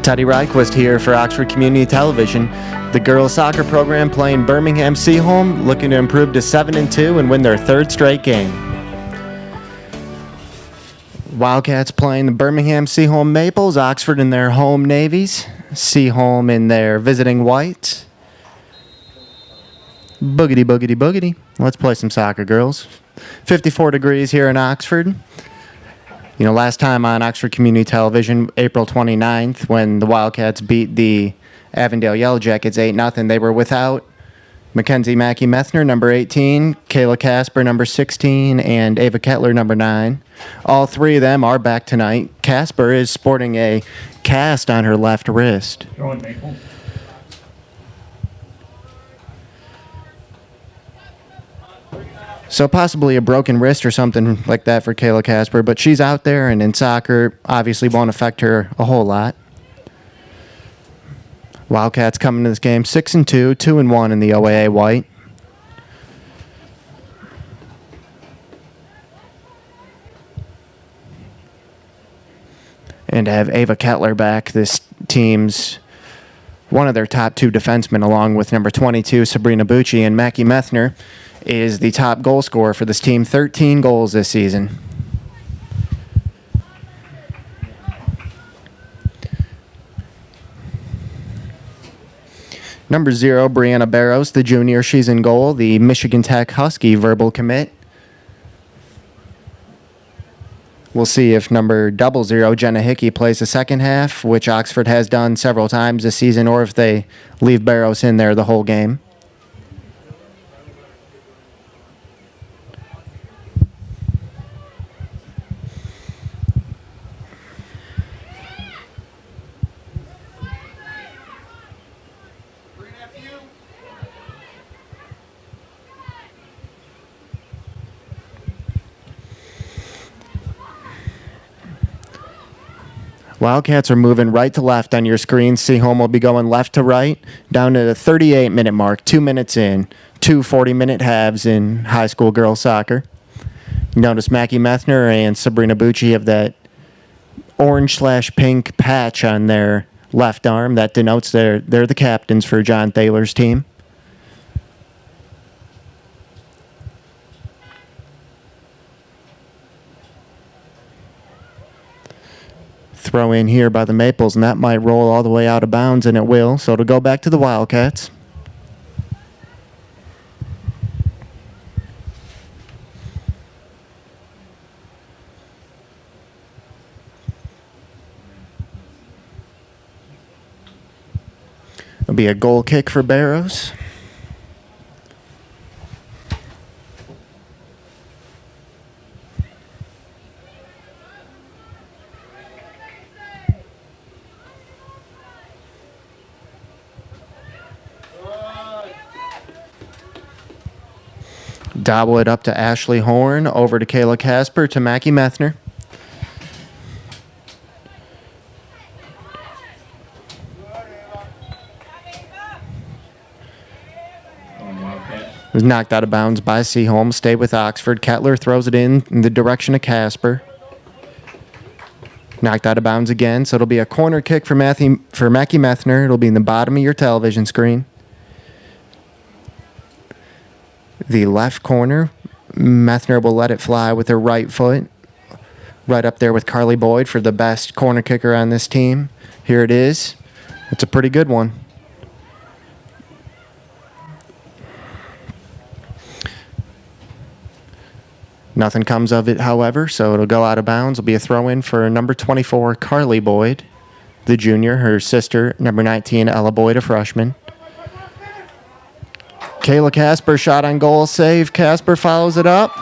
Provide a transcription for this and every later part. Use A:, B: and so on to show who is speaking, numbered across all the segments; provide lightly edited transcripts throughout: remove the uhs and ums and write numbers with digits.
A: Teddy Ryquist here for Oxford Community Television. The girls soccer program playing Birmingham Seaholm, looking to improve to 7-2 and win their third straight game. Wildcats playing the Birmingham Seaholm Maples, Oxford in their home navies, Seaholm in their visiting whites. Boogity, boogity, boogity. Let's play some soccer, girls. 54 degrees here in Oxford. You know, last time on Oxford Community Television, April 29th, when the Wildcats beat the Avondale Yellow Jackets 8-0, they were without Mackenzie Mackey Methner, number 18, Kayla Casper, number 16, and Ava Kettler, number 9. All three of them are back tonight. Casper is sporting a cast on her left wrist.
B: Throwing Maple.
A: So possibly a broken wrist or something like that for Kayla Casper, but she's out there, and in soccer, obviously won't affect her a whole lot. Wildcats coming to this game 6-2, 2-1 in the OAA white. And to have Ava Kettler back, this team's one of their top two defensemen, along with number 22, Sabrina Bucci, and Mackie Methner, is the top goal scorer for this team, 13 goals this season. Number 0, Brianna Barrows, the junior, she's in goal, the Michigan Tech Husky verbal commit. We'll see if number 00, Jenna Hickey, plays the second half, which Oxford has done several times this season, or if they leave Barrows in there the whole game. Wildcats are moving right to left on your screen. Seaholm will be going left to right down to the 38-minute mark, 2 minutes in, 2 40-minute halves in high school girls soccer. You notice Mackie Methner and Sabrina Bucci have that orange/pink patch on their left arm. That denotes they're the captains for John Thaler's team. Throw in here by the Maples, and that might roll all the way out of bounds, and it will. So it'll go back to the Wildcats. It'll be a goal kick for Barrows. Dobble it up to Ashley Horn, over to Kayla Casper, to Mackie Methner. It was knocked out of bounds by Seaholm. Stay with Oxford. Kettler throws it in the direction of Casper. Knocked out of bounds again, so it'll be a corner kick for Mackie Methner. It'll be in the bottom of your television screen. The left corner, Methner will let it fly with her right foot. Right up there with Carly Boyd for the best corner kicker on this team. Here it is. It's a pretty good one. Nothing comes of it, however, so it'll go out of bounds. It'll be a throw-in for number 24, Carly Boyd, the junior. Her sister, number 19, Ella Boyd, a freshman. Kayla Casper, shot on goal, save. Casper follows it up.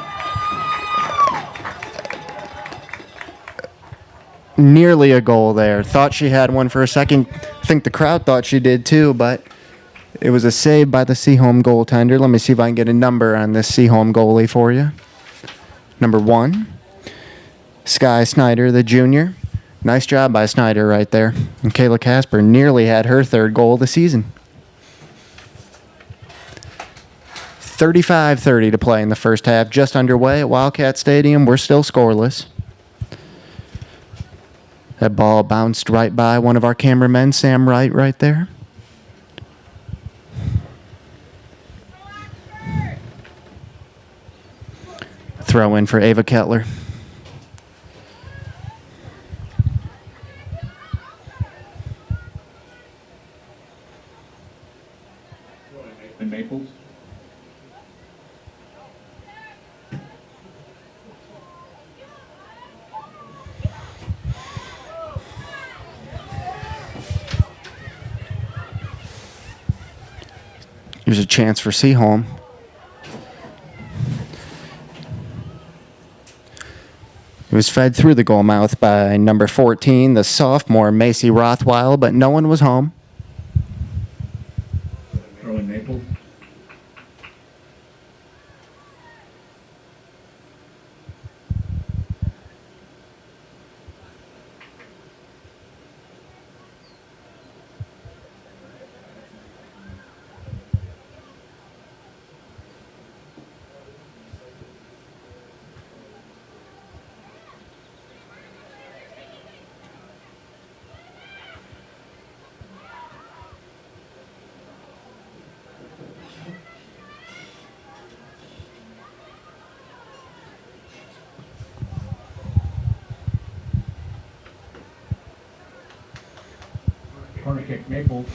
A: Nearly a goal there. Thought she had one for a second. I think the crowd thought she did too, but it was a save by the Seaholm goaltender. Let me see if I can get a number on this Seaholm goalie for you. Number 1, Sky Snyder, the junior. Nice job by Snyder right there. And Kayla Casper nearly had her third goal of the season. 35-30 to play in the first half, just underway at Wildcat Stadium. We're still scoreless. That ball bounced right by one of our cameramen, Sam Wright, right there. Throw in for Ava Kettler.
B: Maples.
A: Here's a chance for Seaholm. It was fed through the goal mouth by number 14, the sophomore Macy Rothweil, but no one was home.
B: Throwing Maples. Corner kick Maples.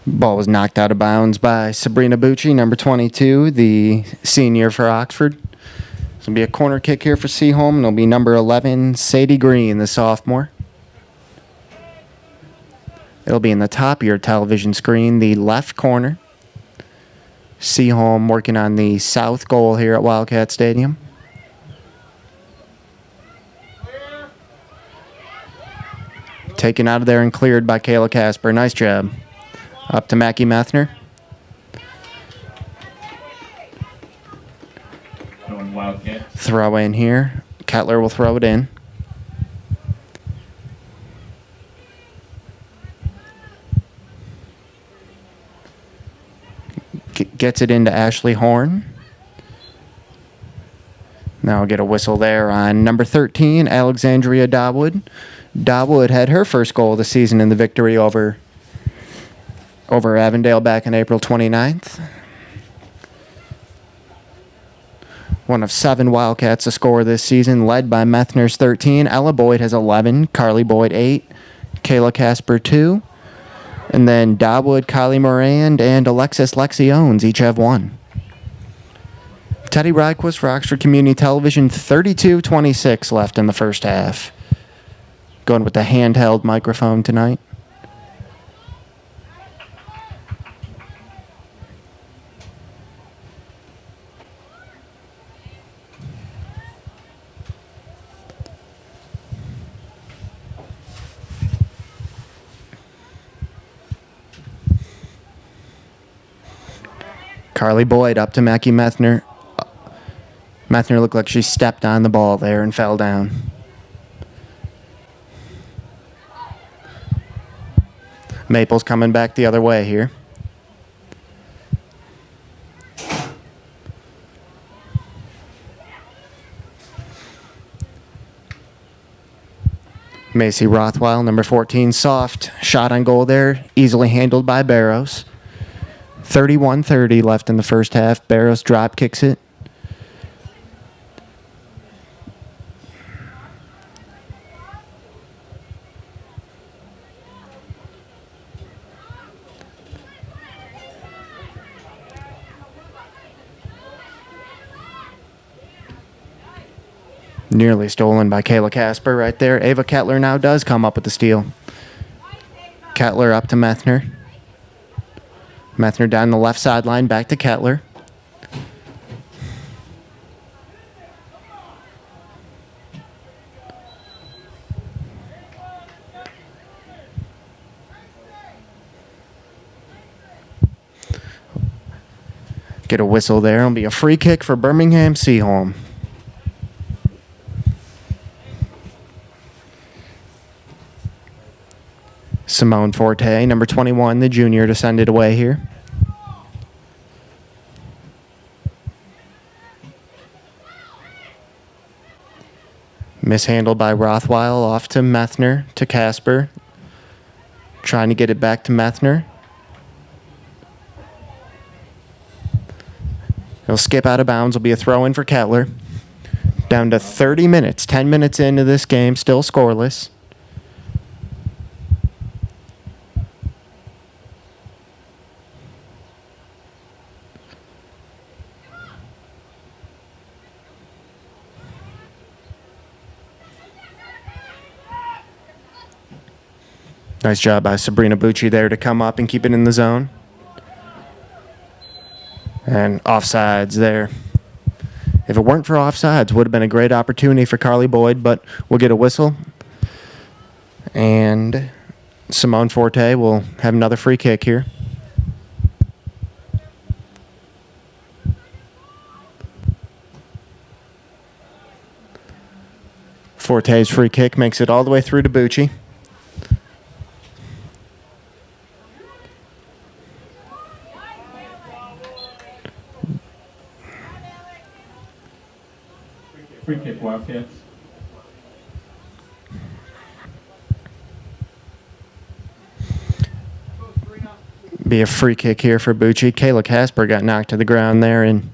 A: Ball was knocked out of bounds by Sabrina Bucci, number 22, the senior for Oxford. It's going to be a corner kick here for Seaholm, and it'll be number 11, Sadie Green, the sophomore. It'll be in the top of your television screen, the left corner. Seaholm working on the south goal here at Wildcat Stadium. Taken out of there and cleared by Kayla Casper. Nice job. Up to Mackie Methner.
B: Throwing Wildcat.
A: Throw in here. Kettler will throw it in. Gets it into Ashley Horn. Now we'll get a whistle there on number 13, Alexandria Dawood. Dawood had her first goal of the season in the victory over Avondale back on April 29th. One of 7 Wildcats to score this season, led by Methner's 13. Ella Boyd has 11, Carly Boyd 8, Kayla Casper 2, and then Dawood, Kylie Moran, and Alexis Lexiones each have 1. Teddy Ryquist for Oxford Community Television, 32-26 left in the first half. Going with the handheld microphone tonight. Carly Boyd up to Mackie Methner. Methner looked like she stepped on the ball there and fell down. Maples coming back the other way here. Macy Rothweil, number 14, soft shot on goal there, easily handled by Barrows. 31-30 left in the first half. Barrows drop kicks it. Nearly stolen by Kayla Casper right there. Ava Kettler now does come up with the steal. Kettler up to Methner. Methner down the left sideline, back to Kettler. Get a whistle there. It'll be a free kick for Birmingham Seaholm. Simone Forte, number 21, the junior, to send it away here. Mishandled by Rothweil, off to Methner, to Casper. Trying to get it back to Methner. He'll skip out of bounds. Will be a throw in for Kettler. Down to 30 minutes. 10 minutes into this game, still scoreless. Nice job by Sabrina Bucci there to come up and keep it in the zone. And offsides there. If it weren't for offsides, would have been a great opportunity for Carly Boyd, but we'll get a whistle. And Simone Forte will have another free kick here. Forte's free kick makes it all the way through to Bucci.
B: Free kick, Wildcats.
A: Be a free kick here for Bucci. Kayla Casper got knocked to the ground there, and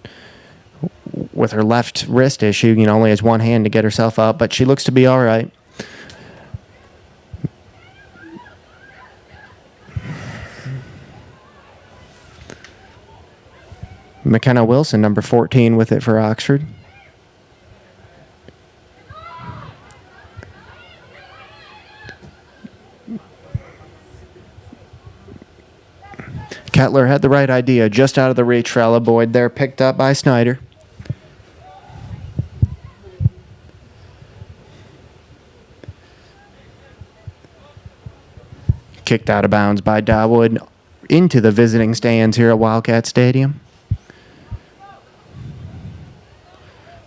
A: with her left wrist issue, only has one hand to get herself up, but she looks to be all right. McKenna Wilson, number 14, with it for Oxford. Kettler had the right idea, just out of the reach for Ella Boyd there, picked up by Snyder. Kicked out of bounds by Dawood into the visiting stands here at Wildcat Stadium.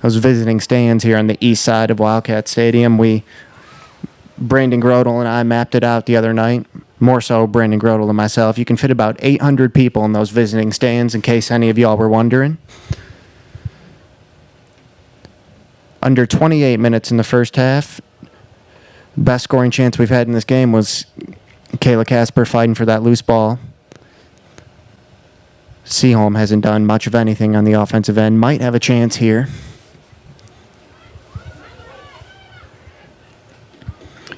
A: Those visiting stands here on the east side of Wildcat Stadium, Brandon Grodel and I mapped it out the other night. More so Brandon Grodel and myself. You can fit about 800 people in those visiting stands, in case any of y'all were wondering. Under 28 minutes in the first half. Best scoring chance we've had in this game was Kayla Casper fighting for that loose ball. Seaholm hasn't done much of anything on the offensive end. Might have a chance here.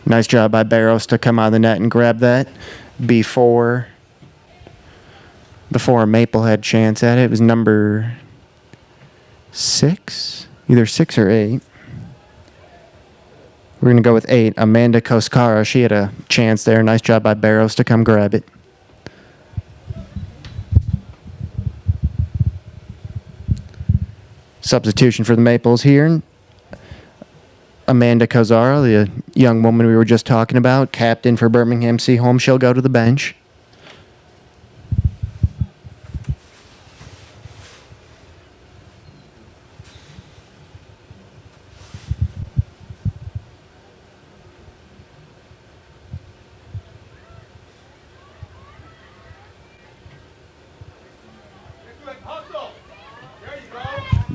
A: Nice job by Barros to come out of the net and grab that before Maple had a chance at it. It was number 6, either 6 or 8. We're going to go with 8. Amanda Koskara, she had a chance there. Nice job by Barros to come grab it. Substitution for the Maples here. Amanda Kozara, the young woman we were just talking about, captain for Birmingham Seaholm, she'll go to the bench.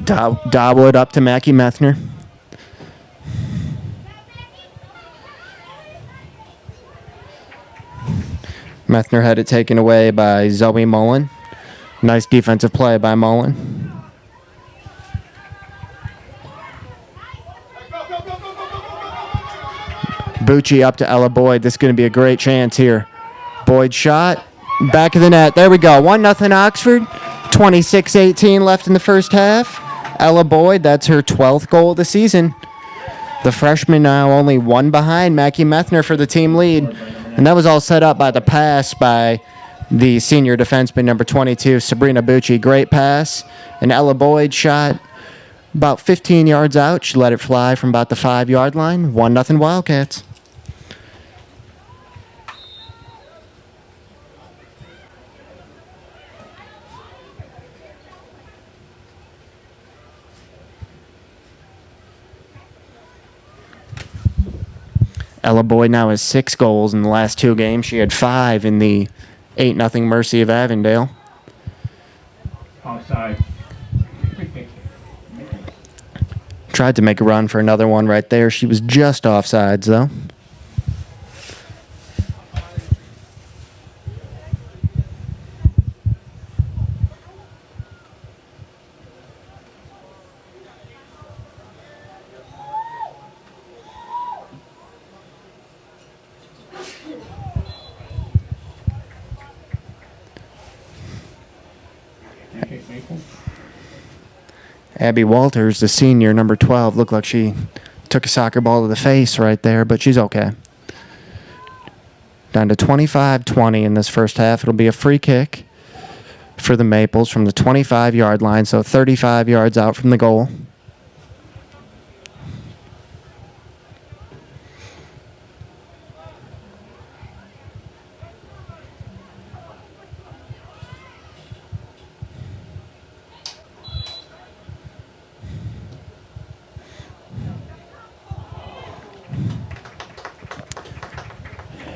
A: Dawood up to Mackie Methner. Methner had it taken away by Zoe Mullen. Nice defensive play by Mullen. Bucci up to Ella Boyd. This is going to be a great chance here. Boyd shot. Back of the net. There we go. 1-0 Oxford. 26-18 left in the first half. Ella Boyd, that's her 12th goal of the season. The freshman now only one behind Mackie Methner for the team lead. And that was all set up by the pass by the senior defenseman, number 22, Sabrina Bucci. Great pass. And Ella Boyd shot about 15 yards out. She let it fly from about the 5-yard line. 1-0 Wildcats. Ella Boyd now has 6 goals in the last 2 games. She had 5 in the 8-0 Mercy of Avondale.
B: Offside.
A: Tried to make a run for another one right there. She was just offsides, though.
B: Free kick, Maple.
A: Abby Walters, the senior, number 12, looked like she took a soccer ball to the face right there, but she's okay. Down to 25-20 in this first half. It'll be a free kick for the Maples from the 25-yard line, so 35 yards out from the goal.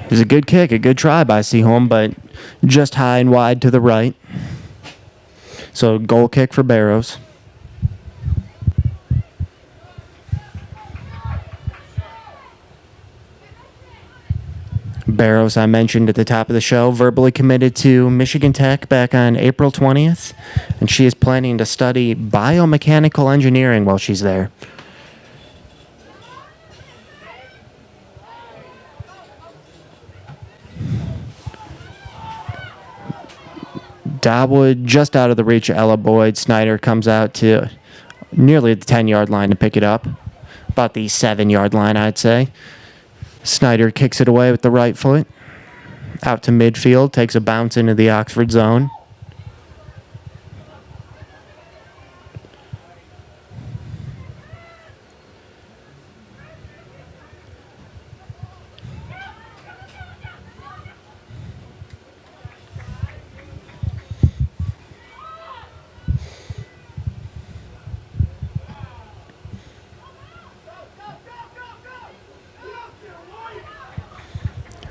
A: It was a good kick, a good try by Seaholm, but just high and wide to the right. So goal kick for Barrows. Barrows, I mentioned at the top of the show, verbally committed to Michigan Tech back on April 20th, and she is planning to study biomechanical engineering while she's there. Dobwood just out of the reach of Ella Boyd. Snyder comes out to nearly the 10-yard line to pick it up. About the 7-yard line, I'd say. Snyder kicks it away with the right foot. Out to midfield, takes a bounce into the Oxford zone.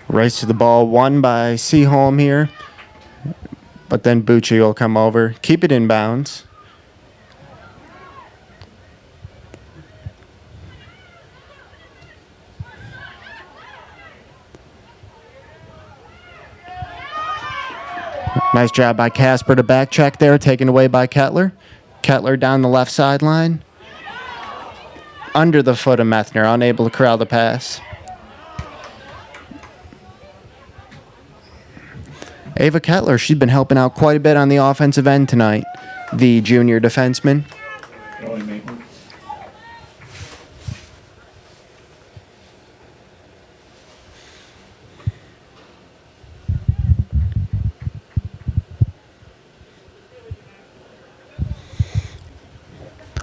A: Race to the ball, won by Seaholm here. But then Bucci will come over, keep it in bounds. Nice job by Casper to back check there, taken away by Kettler. Kettler down the left sideline. Under the foot of Methner, unable to corral the pass. Ava Kettler, she's been helping out quite a bit on the offensive end tonight, the junior defenseman.
B: Going Maple.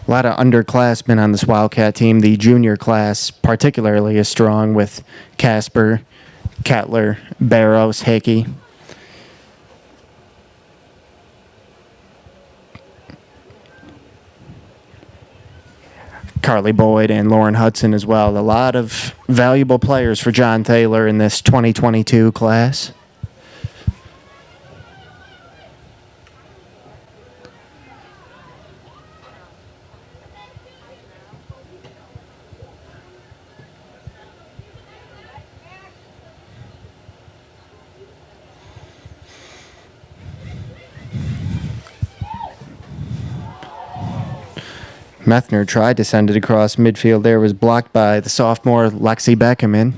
A: A lot of underclassmen on this Wildcat team. The junior class particularly is strong with Casper, Kettler, Barrows, Hickey. Carly Boyd and Lauren Hudson as well. A lot of valuable players for John Taylor in this 2022 class. Methner tried to send it across midfield there, was blocked by the sophomore Lexi Beckerman.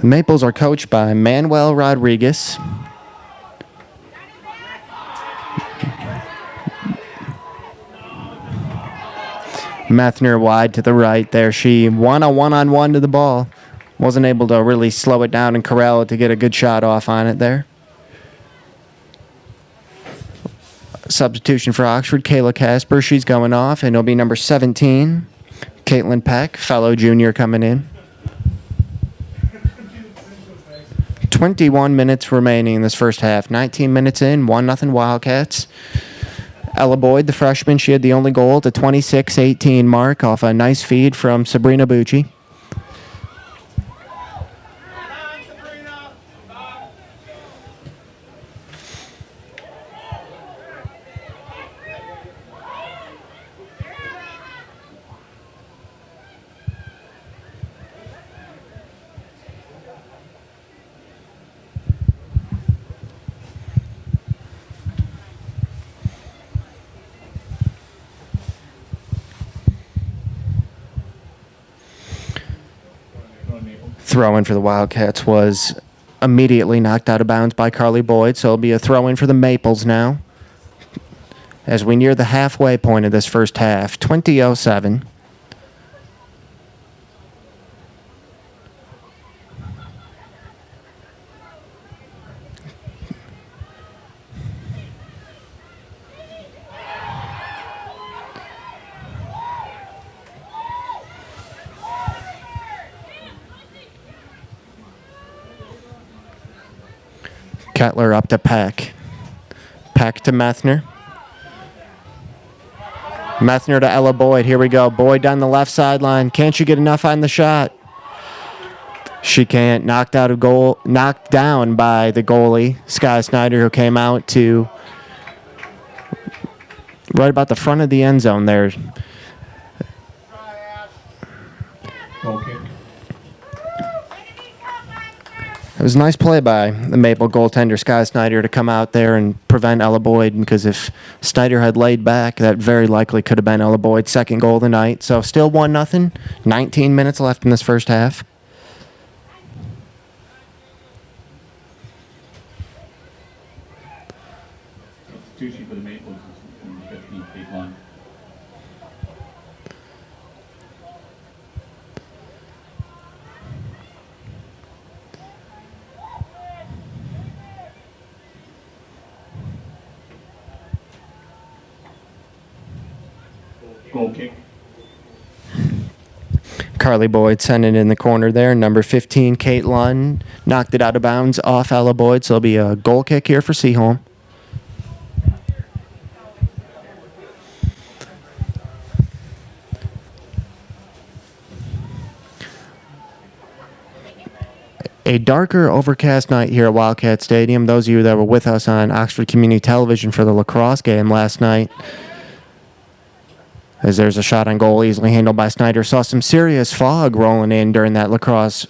A: The Maples are coached by Manuel Rodriguez. Methner wide to the right there. She won a one-on-one to the ball. Wasn't able to really slow it down and corral it to get a good shot off on it there. Substitution for Oxford, Kayla Casper. She's going off, and it'll be number 17, Caitlin Peck, fellow junior coming in. 21 minutes remaining in this first half. 19 minutes in, 1-0 Wildcats. Ella Boyd, the freshman, she had the only goal at the 26-18 mark off a nice feed from Sabrina Bucci. Throw in for the Wildcats was immediately knocked out of bounds by Carly Boyd, so it'll be a throw in for the Maples now. As we near the halfway point of this first half, 20:07. Kettler up to Peck. Peck to Methner. Methner to Ella Boyd. Here we go. Boyd down the left sideline. Can't she get enough on the shot? She can't. Knocked down by the goalie, Sky Snyder, who came out to right about the front of the end zone there.
B: Goal kick.
A: It was a nice play by the Maple goaltender, Sky Snyder, to come out there and prevent Ella Boyd, because if Snyder had laid back, that very likely could have been Ella Boyd's second goal of the night. So still 1-0, 19 minutes left in this first half.
B: Substitution for the Maples is in the 15th line. Goal kick.
A: Carly Boyd sent it in the corner there. Number 15, Kate Lund, knocked it out of bounds off Ella Boyd, so it'll be a goal kick here for Seaholm. A darker, overcast night here at Wildcat Stadium. Those of you that were with us on Oxford Community Television for the lacrosse game last night, as there's a shot on goal easily handled by Snyder, saw some serious fog rolling in during that lacrosse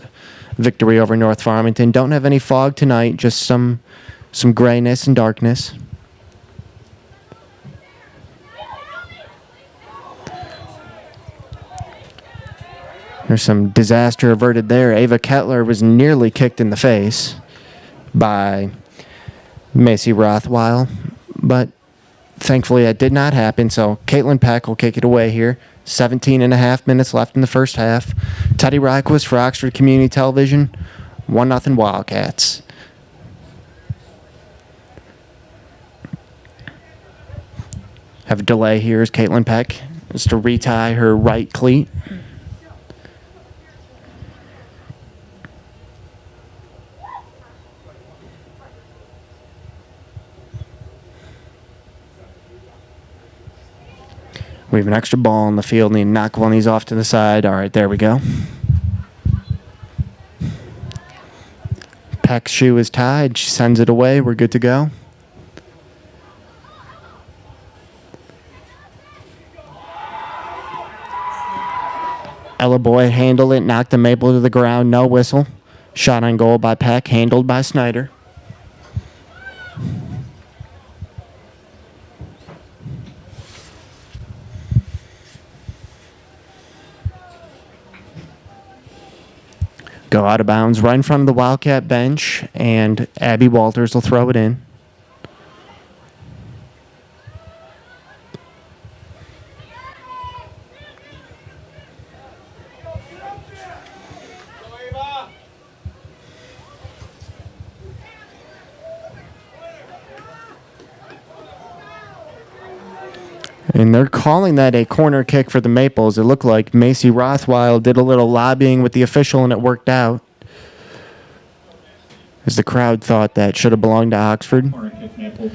A: victory over North Farmington. Don't have any fog tonight, just some grayness and darkness. There's some disaster averted there. Ava Kettler was nearly kicked in the face by Macy Rothweil, but thankfully that did not happen. So Caitlin Peck will kick it away here. 17 and a half minutes left in the first half. Teddy Ryquist for Oxford Community Television. 1-0 Wildcats. Have a delay here as Caitlin Peck is to retie her right cleat. We have an extra ball on the field. Need to knock one of these off to the side. All right, there we go. Peck's shoe is tied. She sends it away. We're good to go. Ella Boyd handled it, knocked the Maple to the ground. No whistle. Shot on goal by Peck, handled by Snyder. Go out of bounds right in front of the Wildcat bench, and Abby Walters will throw it in. And they're calling that a corner kick for the Maples. It looked like Macy Rothweil did a little lobbying with the official, and it worked out. as the crowd thought that should have belonged to Oxford.
B: Corner kick, Maples.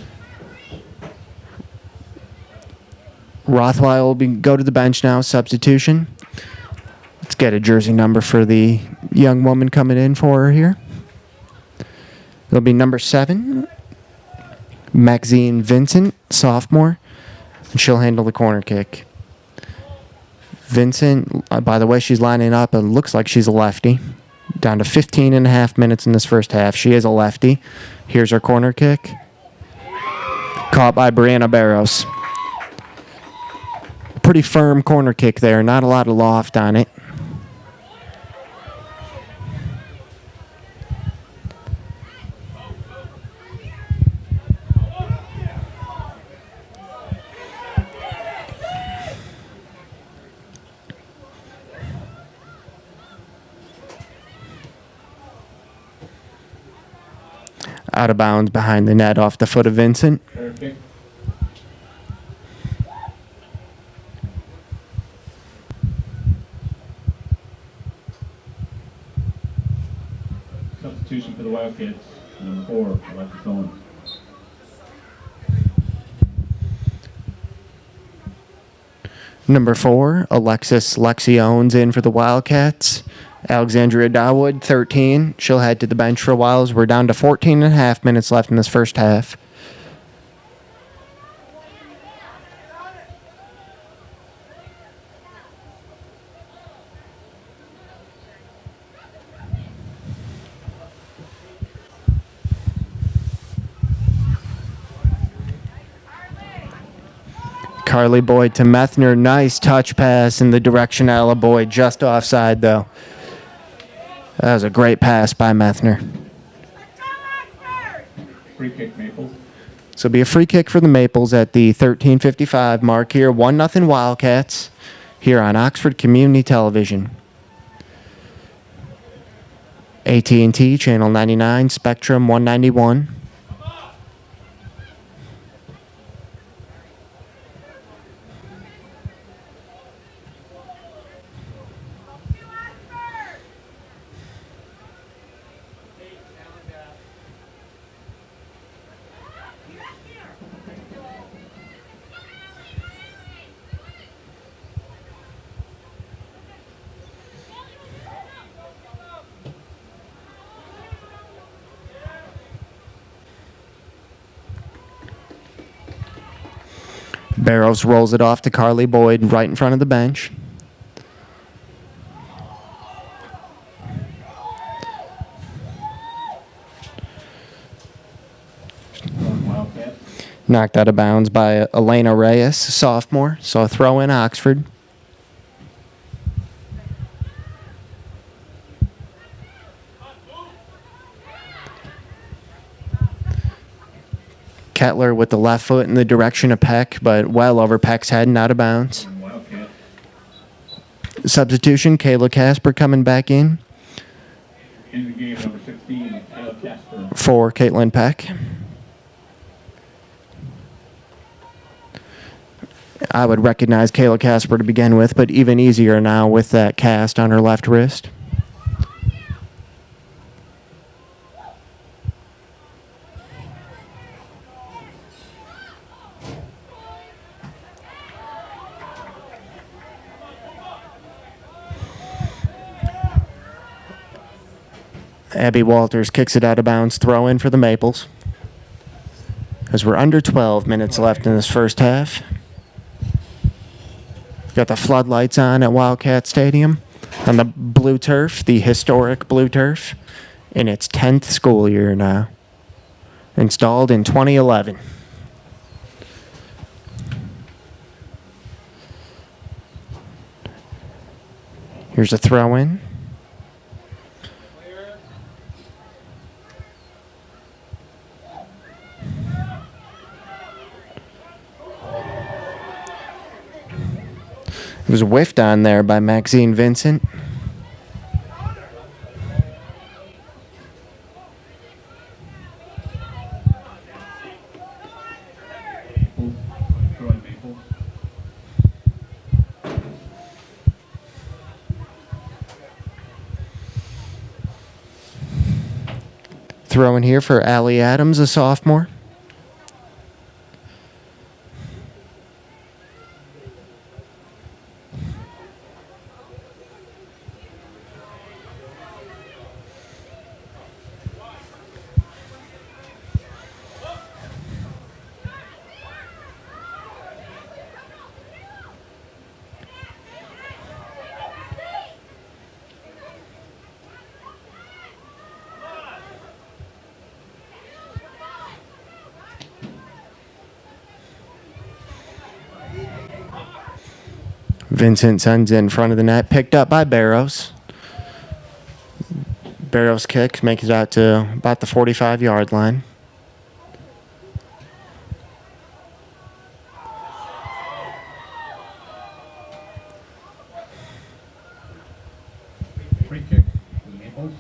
A: Rothwell will go to the bench now, substitution. Let's get a jersey number for the young woman coming in for her here. It'll be number 7, Maxine Vincent, sophomore, and she'll handle the corner kick. Vincent, by the way, she's lining up. It looks like she's a lefty. Down to 15 and a half minutes in this first half. She is a lefty. Here's her corner kick. Caught by Brianna Barros. Pretty firm corner kick there. Not a lot of loft on it. Out of bounds behind the net off the foot of Vincent.
B: Corner kick. Substitution for the Wildcats, number 4, Alexis Owens.
A: Number 4, Alexis Lexi Owens in for the Wildcats. Alexandria Dawood, 13. She'll head to the bench for a while as we're down to 14 and a half minutes left in this first half. Carly Boyd to Methner. Nice touch pass in the direction of Ella Boyd. Just offside, though. That was a great pass by Methner.
B: Free kick, Maples.
A: So it'll be a free kick for the Maples at the 13:55 mark here. 1-0 Wildcats here on Oxford Community Television. AT&T, Channel 99, Spectrum 191. Barrows rolls it off to Carly Boyd right in front of the bench.
B: Wildcats.
A: Knocked out of bounds by Elena Reyes, sophomore. So a throw in Oxford. Kettler with the left foot in the direction of Peck, but well over Peck's head and out of bounds.
B: Wildcats.
A: Substitution, Kayla Casper coming back in
B: In the game, number 16, Kayla Casper.
A: for Caitlin Peck. I would recognize Kayla Casper to begin with, but even easier now with that cast on her left wrist. Abby Walters kicks it out of bounds, throw in for the Maples. As we're under 12 minutes left in this first half. Got the floodlights on at Wildcat Stadium on the blue turf, the historic blue turf, in its 10th school year now. Installed in 2011. Here's a throw in. It was whiffed on there by Maxine Vincent.
B: Troy Maples.
A: Throwing here for Allie Adams, a sophomore. Vincent sends in front of the net, picked up by Barrows. Barrows' kick makes it out to about the 45-yard line.
B: Free kick for the Maples.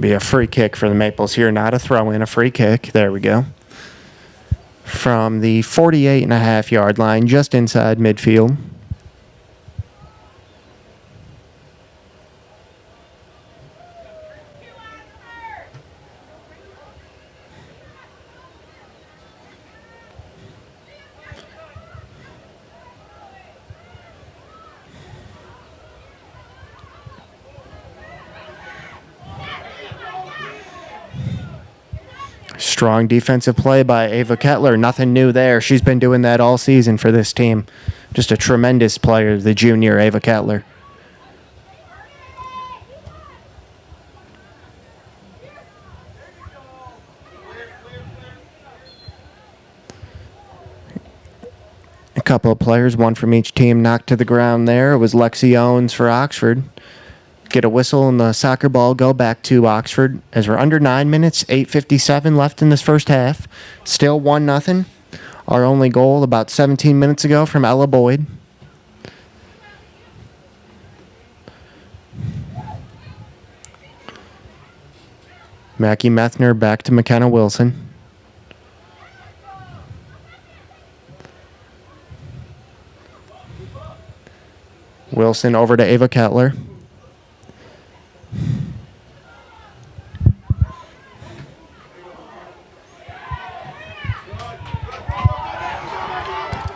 A: Be a free kick for the Maples here, not a throw-in, a free kick. There we go. From the 48.5-yard line, just inside midfield. Strong defensive play by Ava Kettler. Nothing new there. She's been doing that all season for this team. Just a tremendous player, the junior Ava Kettler. A couple of players, one from each team, knocked to the ground there. It was Lexi Owens for Oxford. Get a whistle and the soccer ball go back to Oxford as we're under 9 minutes, 8:57 left in this first half. Still 1-0. Our only goal about 17 minutes ago from Ella Boyd. Mackie Methner back to McKenna Wilson. Wilson over to Ava Kettler.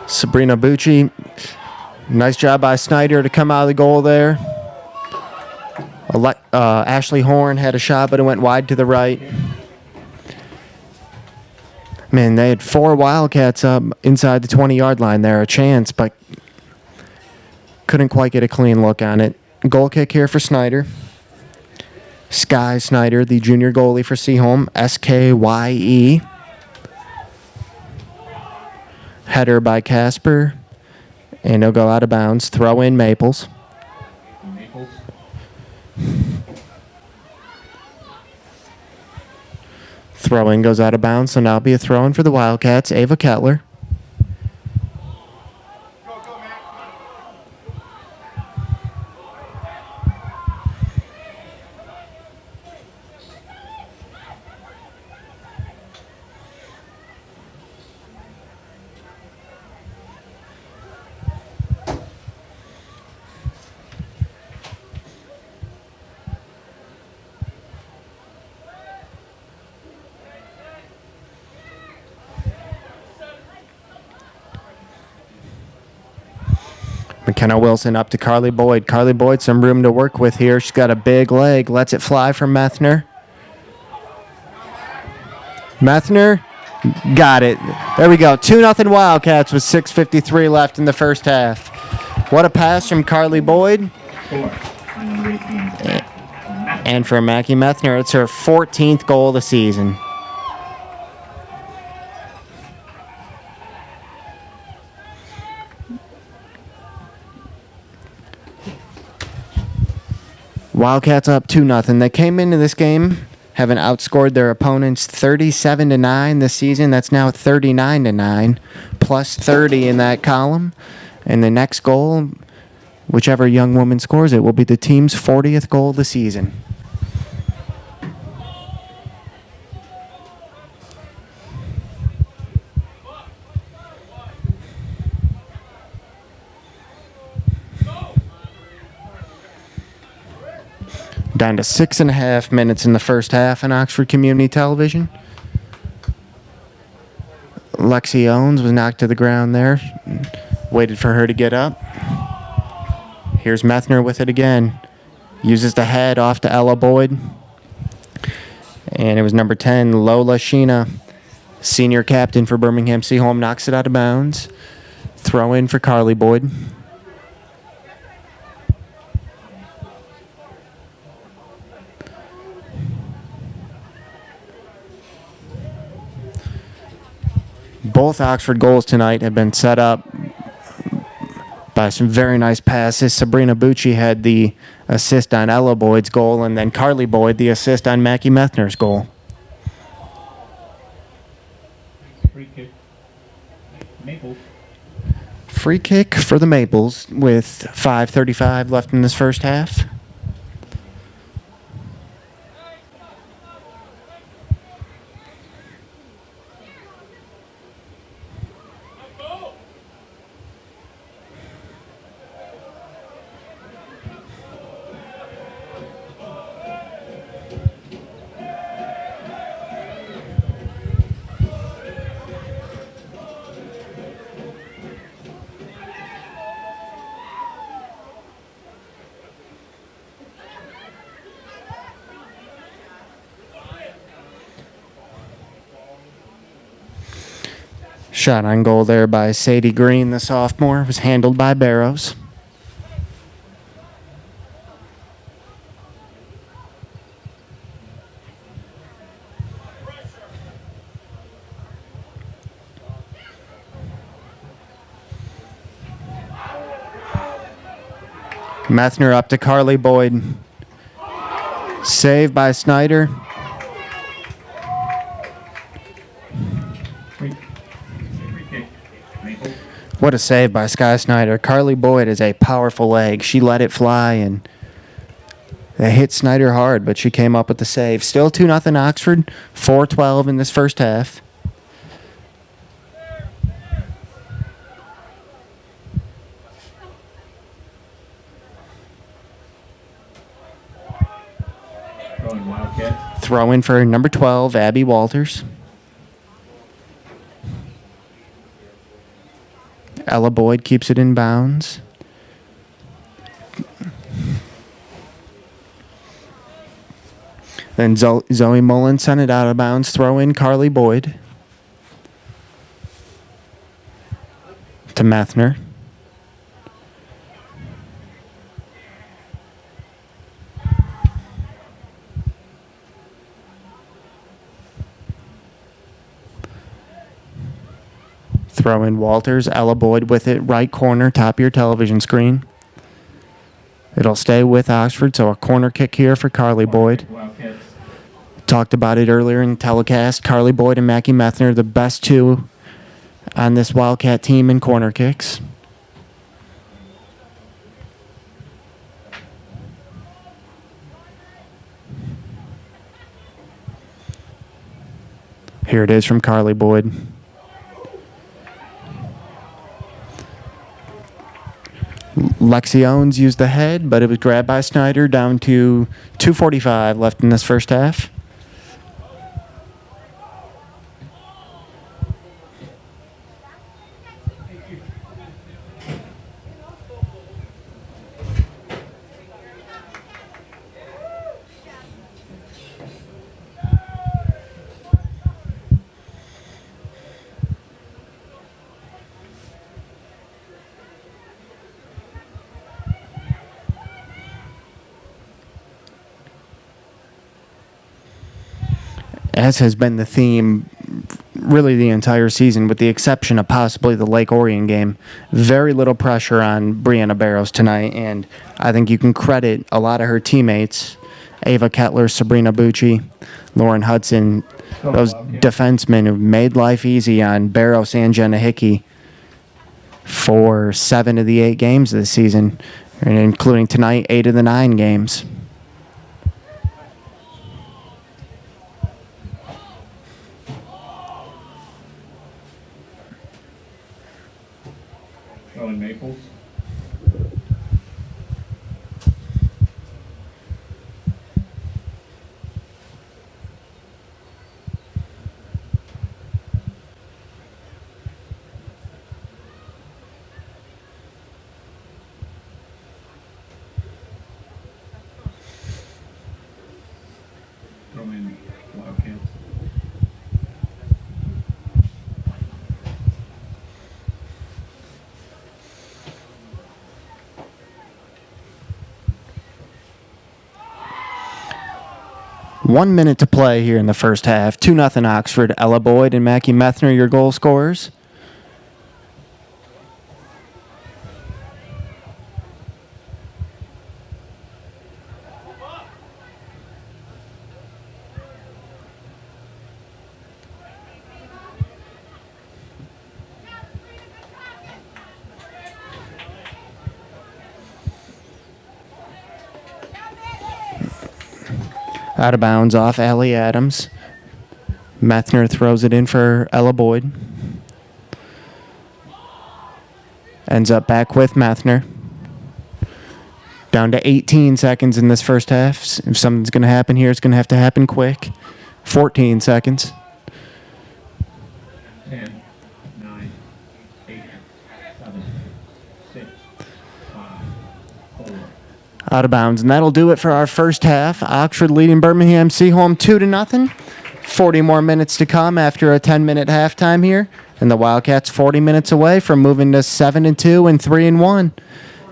A: Sabrina Bucci, nice job by Snyder to come out of the goal there. Ashley Horn had a shot, but it went wide to the right. Man, they had 4 Wildcats up inside the 20-yard line there, a chance, but couldn't quite get a clean look on it. Goal kick here for Snyder. Sky Snyder, the junior goalie for Seaholm, SKYE. Header by Casper, and he'll go out of bounds. Throw in Maples.
B: Maples.
A: Throw in goes out of bounds, so now it'll be a throw in for the Wildcats. Ava Kettler. McKenna Wilson up to Carly Boyd. Carly Boyd, some room to work with here. She's got a big leg. Lets it fly from Methner. Methner got it. There we go. 2-0 Wildcats with 6:53 left in the first half. What a pass from Carly Boyd. And for Mackie Methner, it's her 14th goal of the season. Wildcats up 2-0. They came into this game having outscored their opponents 37-9 this season. That's now 39-9, plus 30 in that column. And the next goal, whichever young woman scores it, will be the team's 40th goal of the season. Down to 6.5 minutes in the first half on Oxford Community Television. Lexi Owens was knocked to the ground there. Waited for her to get up. Here's Methner with it again. Uses the head off to Ella Boyd. And it was number 10, Lola Sheena, senior captain for Birmingham Seaholm, knocks it out of bounds. Throw in for Carly Boyd. Both Oxford goals tonight have been set up by some very nice passes. Sabrina Bucci had the assist on Ella Boyd's goal, and then Carly Boyd the assist on Mackie Methner's goal.
B: Free kick. Maples.
A: Free kick for the Maples with 5:35 left in this first half. Shot on goal there by Sadie Green, the sophomore, was handled by Barrows. Methner up to Carly Boyd. Save by Snyder. What a save by Sky Snyder. Carly Boyd is a powerful leg. She let it fly, and it hit Snyder hard, but she came up with the save. Still 2-0 Oxford, 4:12 in this first half. Throw in for number 12, Abby Walters. Ella Boyd keeps it in bounds. Then Zoe Mullen sent it out of bounds. Throw in Carly Boyd. To Methner. Throw in Walters, Ella Boyd with it, right corner, top of your television screen. It'll stay with Oxford, so a corner kick here for Carly Boyd. Talked about it earlier in the telecast. Carly Boyd and Mackie Methner, the best two on this Wildcat team in corner kicks. Here it is from Carly Boyd. Lexi Owens used the head, but it was grabbed by Snyder. Down to 2:45 left in this first half. As has been the theme really the entire season, with the exception of possibly the Lake Orion game, very little pressure on Brianna Barrows tonight, and I think you can credit a lot of her teammates, Ava Kettler, Sabrina Bucci, Lauren Hudson, those defensemen who made life easy on Barrows and Jenna Hickey for 7 of the 8 games this season, and including tonight, 8 of the 9 games.
B: Maples.
A: 1 minute to play here in the first half. 2-0 Oxford. Ella Boyd and Mackie Methner, your goal scorers. Out of bounds off Allie Adams. Methner throws it in for Ella Boyd. Ends up back with Methner. Down to 18 seconds in this first half. If something's going to happen here, it's going to have to happen quick. 14 seconds.
B: 10, 9, 8, 7, 6, 5, 4.
A: Out of bounds. And that'll do it for our first half. Oxford leading Birmingham Seaholm 2-0. 40 more minutes to come after a 10-minute halftime here. And the Wildcats 40 minutes away from moving to 7-2 and 3-1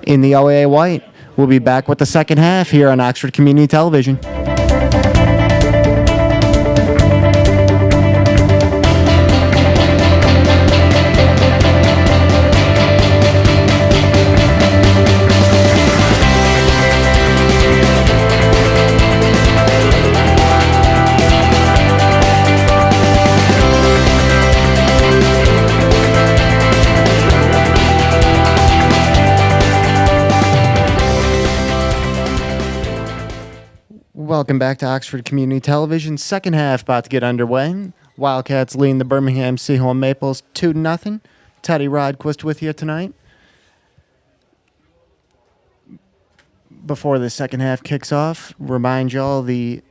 A: in the OAA White. We'll be back with the second half here on Oxford Community Television. Welcome back to Oxford Community Television. Second half about to get underway. Wildcats leading the Birmingham Seaholm Maples 2-0. Teddy Rodquist with you tonight. Before the second half kicks off, remind y'all the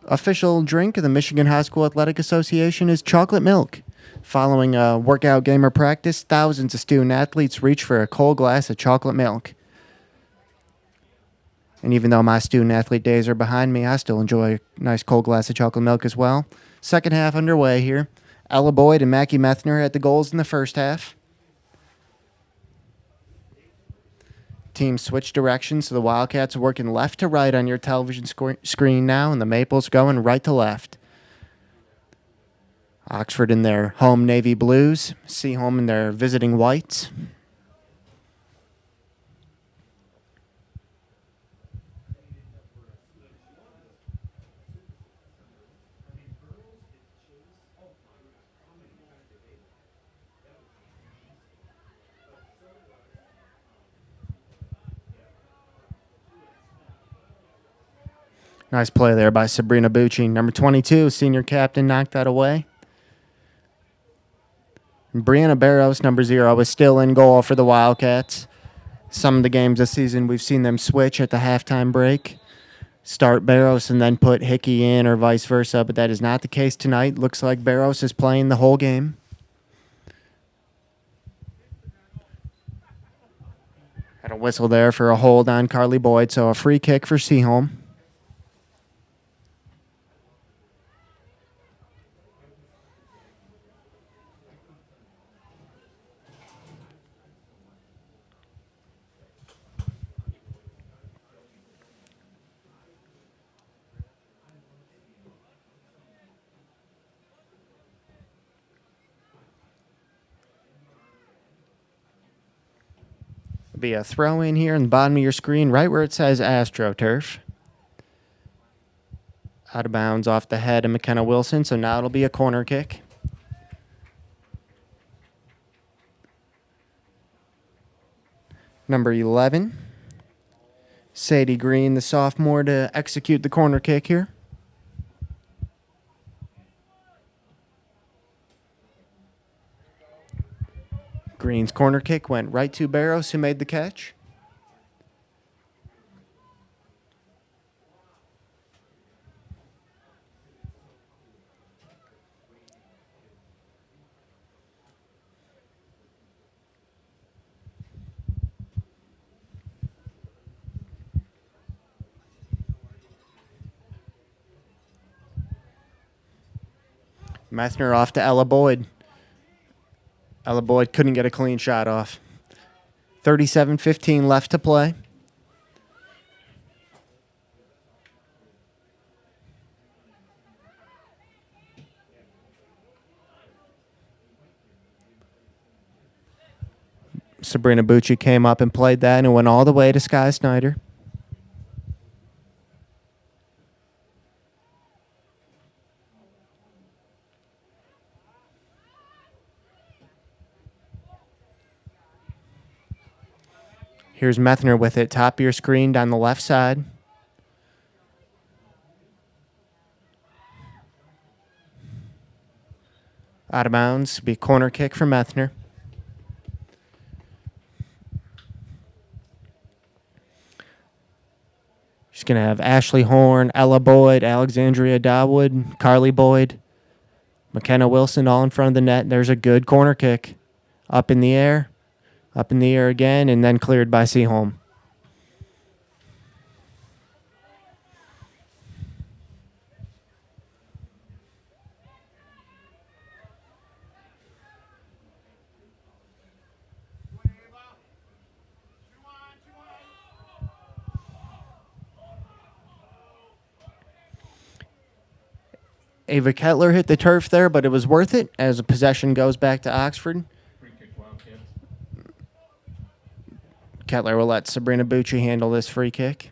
A: official drink of the Michigan High School Athletic Association is chocolate milk. Following a workout game or practice, thousands of student athletes reach for a cold glass of chocolate milk. And even though my student-athlete days are behind me, I still enjoy a nice cold glass of chocolate milk as well. Second half underway here. Ella Boyd and Mackie Methner at the goals in the first half. Teams switch directions, so the Wildcats are working left to right on your television screen now, and the Maples going right to left. Oxford in their home navy blues, Seaholm in their visiting whites. Nice play there by Sabrina Bucci. Number 22, senior captain, knocked that away. And Brianna Barros, number 0, is still in goal for the Wildcats. Some of the games this season, we've seen them switch at the halftime break. Start Barros and then put Hickey in or vice versa, but that is not the case tonight. Looks like Barros is playing the whole game. Had a whistle there for a hold on Carly Boyd, so a free kick for Seaholm. Be a throw in here in the bottom of your screen, right where it says AstroTurf. Out of bounds off the head of McKenna Wilson, so now it'll be a corner kick. Number 11, Sadie Green, the sophomore, to execute the corner kick here. Green's corner kick went right to Barros, who made the catch. Methner off to Ella Boyd. Ella Boyd couldn't get a clean shot off. 37-15 left to play. Sabrina Bucci came up and played that and went all the way to Sky Snyder. Here's Methner with it, top of your screen down the left side. Out of bounds, be a corner kick for Methner. She's going to have Ashley Horn, Ella Boyd, Alexandria Dawood, Carly Boyd, McKenna Wilson all in front of the net. There's a good corner kick. Up in the air again, and then cleared by Seaholm. Ava Kettler hit the turf there, but it was worth it as a possession goes back to Oxford.
B: Free kick, Wildcats.
A: Kettler will let Sabrina Bucci handle this free kick.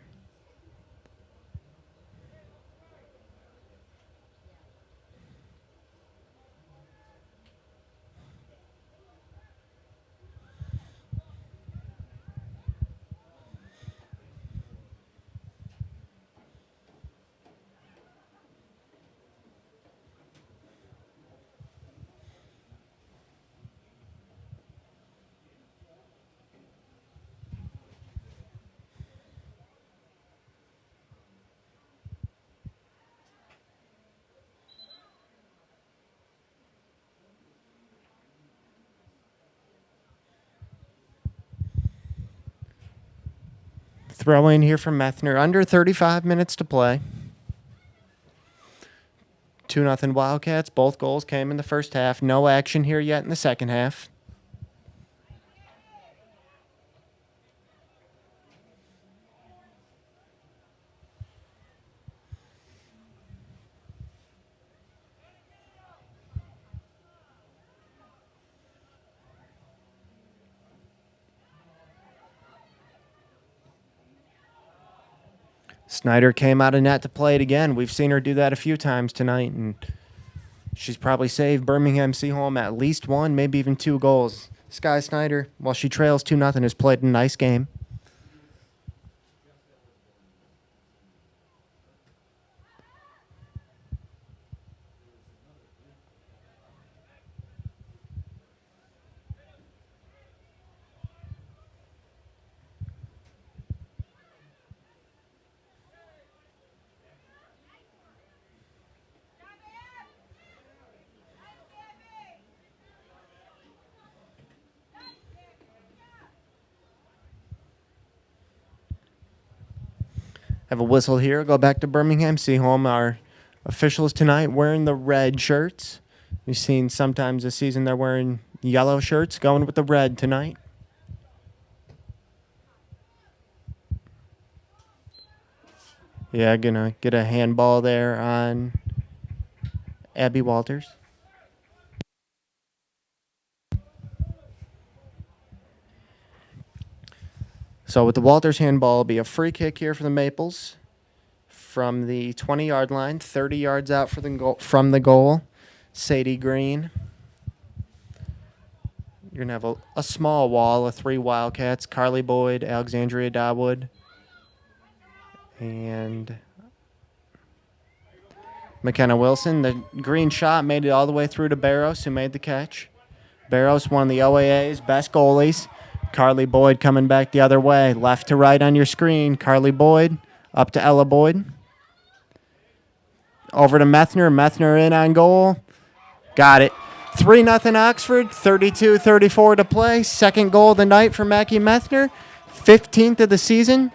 A: Throw in here from Methner. Under 35 minutes to play. 2-0 Wildcats. Both goals came in the first half. No action here yet in the second half. Snyder came out of net to play it again. We've seen her do that a few times tonight, and she's probably saved Birmingham Seaholm at least one, maybe even 2 goals. Sky Snyder, while she trails 2-0, has played a nice game. Have a whistle here. Go back to Birmingham Seaholm. Our officials tonight wearing the red shirts. We've seen sometimes this season they're wearing yellow shirts, going with the red tonight. Yeah, gonna get a handball there on Abby Walters. So with the Walters handball, it'll be a free kick here for the Maples from the 20-yard line, 30 yards out for the goal, from the goal. Sadie Green. You're going to have a small wall of 3 Wildcats, Carly Boyd, Alexandria Dawood, and McKenna Wilson. The green shot made it all the way through to Barros, who made the catch. Barros, one of the OAA's best goalies. Carly Boyd coming back the other way. Left to right on your screen. Carly Boyd up to Ella Boyd. Over to Methner. Methner in on goal. Got it. 3-0 Oxford. 32-34 to play. Second goal of the night for Mackie Methner. 15th of the season.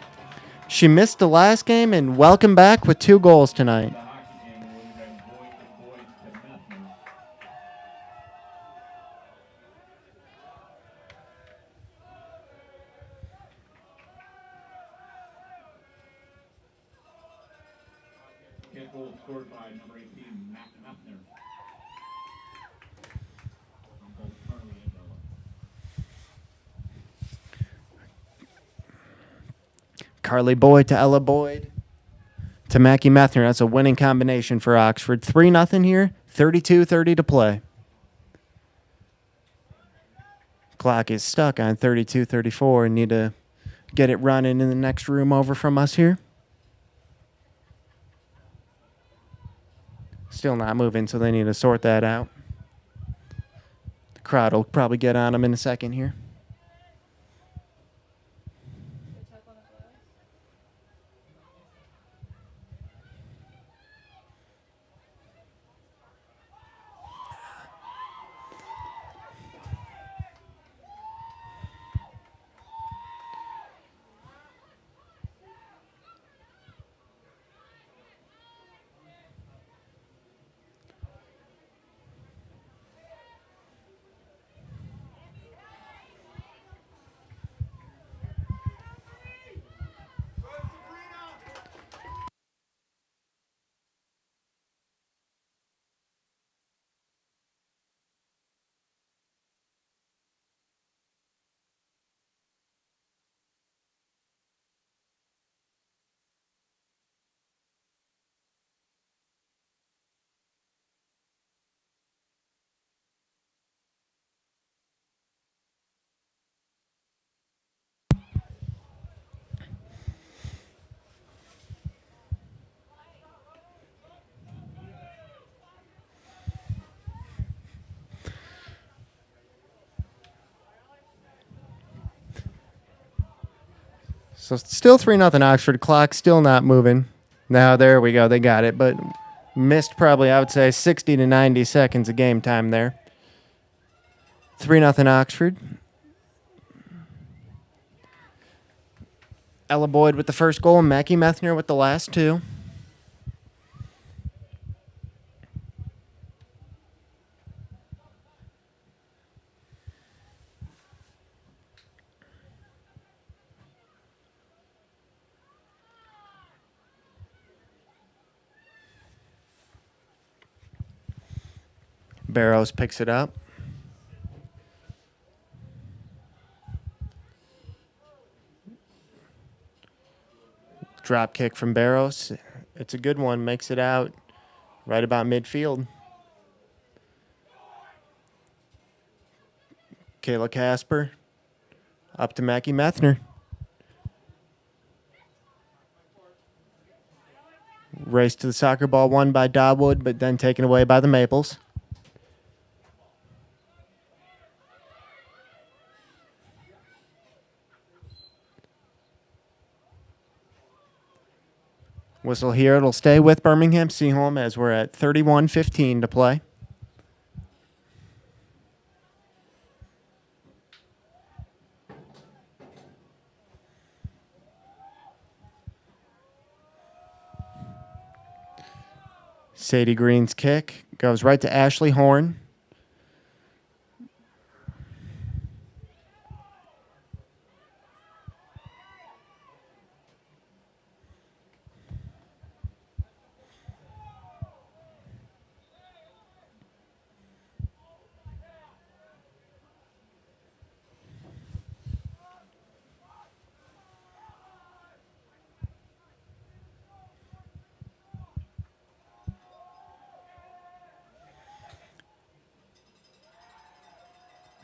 A: She missed the last game, and welcome back with 2 goals tonight.
B: The hockey game, we would have Boyd to Methner. Get goal scored by number 18, Matt Methner. Both Carly and Ella.
A: Carly Boyd to Ella Boyd to Mackie Methner. That's a winning combination for Oxford. 3-0 here. 32:30 to play. Clock is stuck on 32:34. Need to get it running in the next room over from us here. Still not moving, so they need to sort that out. The crowd will probably get on them in a second here. So still 3-0 Oxford. Clock still not moving. Now there we go. They got it, but missed probably, I would say, 60 to 90 seconds of game time there. 3-0 Oxford. Ella Boyd with the first goal. Mackie Methner with the last two. Barrows picks it up. Drop kick from Barrows. It's a good one. Makes it out right about midfield. Kayla Casper up to Mackie Methner. Race to the soccer ball won by Dobwood, but then taken away by the Maples. Whistle here. It'll stay with Birmingham Seaholm as we're at 31:15 to play. Sadie Green's kick goes right to Ashley Horn.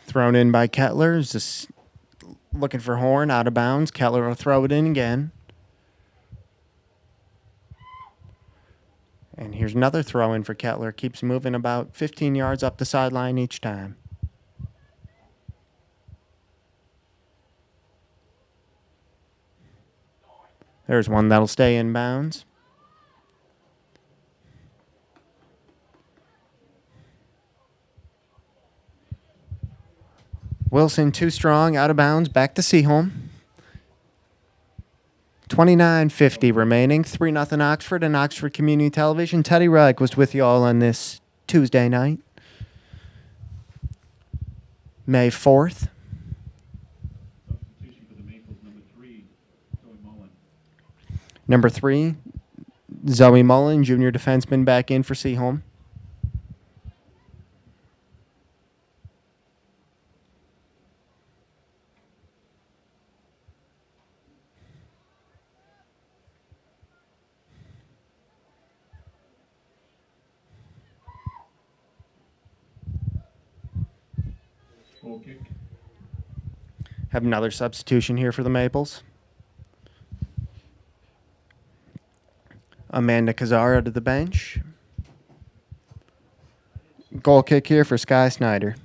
A: Thrown in by Kettler. Is just looking for Horn, out of bounds. Kettler will throw it in again. And here's another throw in for Kettler. Keeps moving about 15 yards up the sideline each time. There's one that'll stay in bounds. Wilson too strong, out of bounds, back to Seaholm. 29:50 remaining, 3-0 Oxford and Oxford Community Television. Teddy Reich was with you all on this Tuesday night, May 4th.
B: Substitution for the Maples, number 3, Zoe Mullen.
A: Number 3, Zoe Mullen, junior defenseman, back in for Seaholm.
B: goal kick.
A: Have another substitution here for the Maples. Amanda Kazar out of the bench. Goal kick here for Sky Snyder.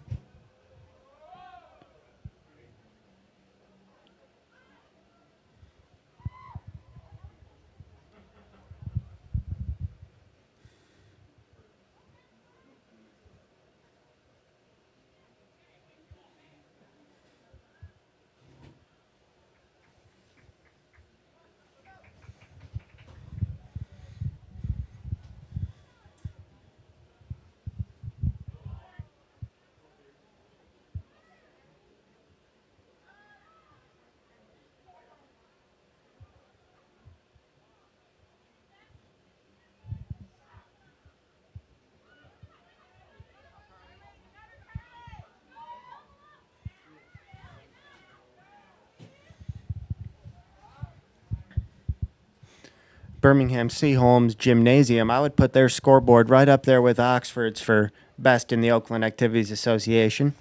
A: Birmingham Seaholm's Gymnasium, I would put their scoreboard right up there with Oxford's for best in the Oakland Activities Association.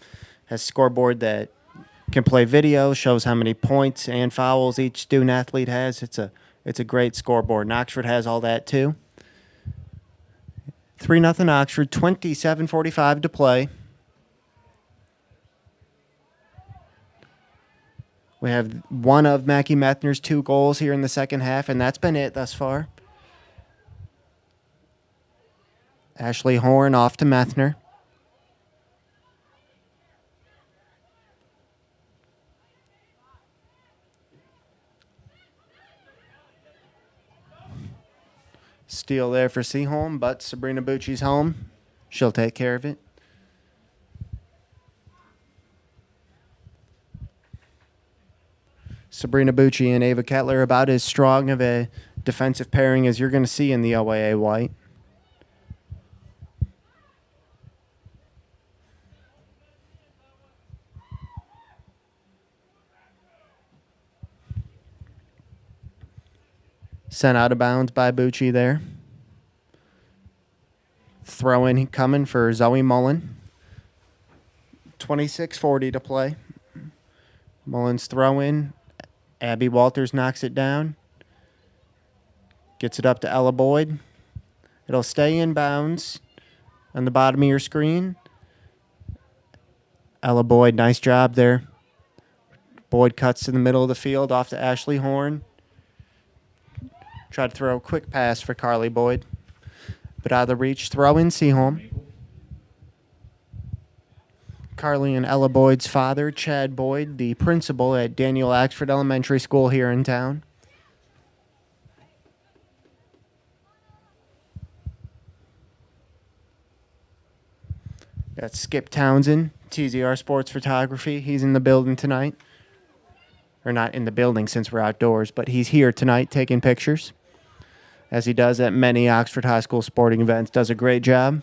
A: Has a scoreboard that can play video, shows how many points and fouls each student athlete has. It's a great scoreboard, and Oxford has all that too. 3-0 Oxford, 27:45 to play. We have one of Mackie Methner's 2 goals here in the second half, and that's been it thus far. Ashley Horn off to Methner. Steal there for Seaholm, but Sabrina Bucci's home. She'll take care of it. Sabrina Bucci and Ava Kettler about as strong of a defensive pairing as you're going to see in the OAA white. Sent out of bounds by Bucci there. Throw in coming for Zoe Mullen. 26:40 to play. Mullen's throw in. Abby Walters knocks it down. Gets it up to Ella Boyd. It'll stay in bounds on the bottom of your screen. Ella Boyd, nice job there. Boyd cuts to the middle of the field off to Ashley Horn. Tried to throw a quick pass for Carly Boyd. But out of the reach, throw in Seaholm.
B: Maples.
A: Carly and Ella Boyd's father, Chad Boyd, the principal at Daniel Axford Elementary School here in town. Got Skip Townsend, TZR Sports Photography. He's in the building tonight. Or not in the building since we're outdoors, but he's here tonight taking pictures, as he does at many Oxford High School sporting events. Does a great job.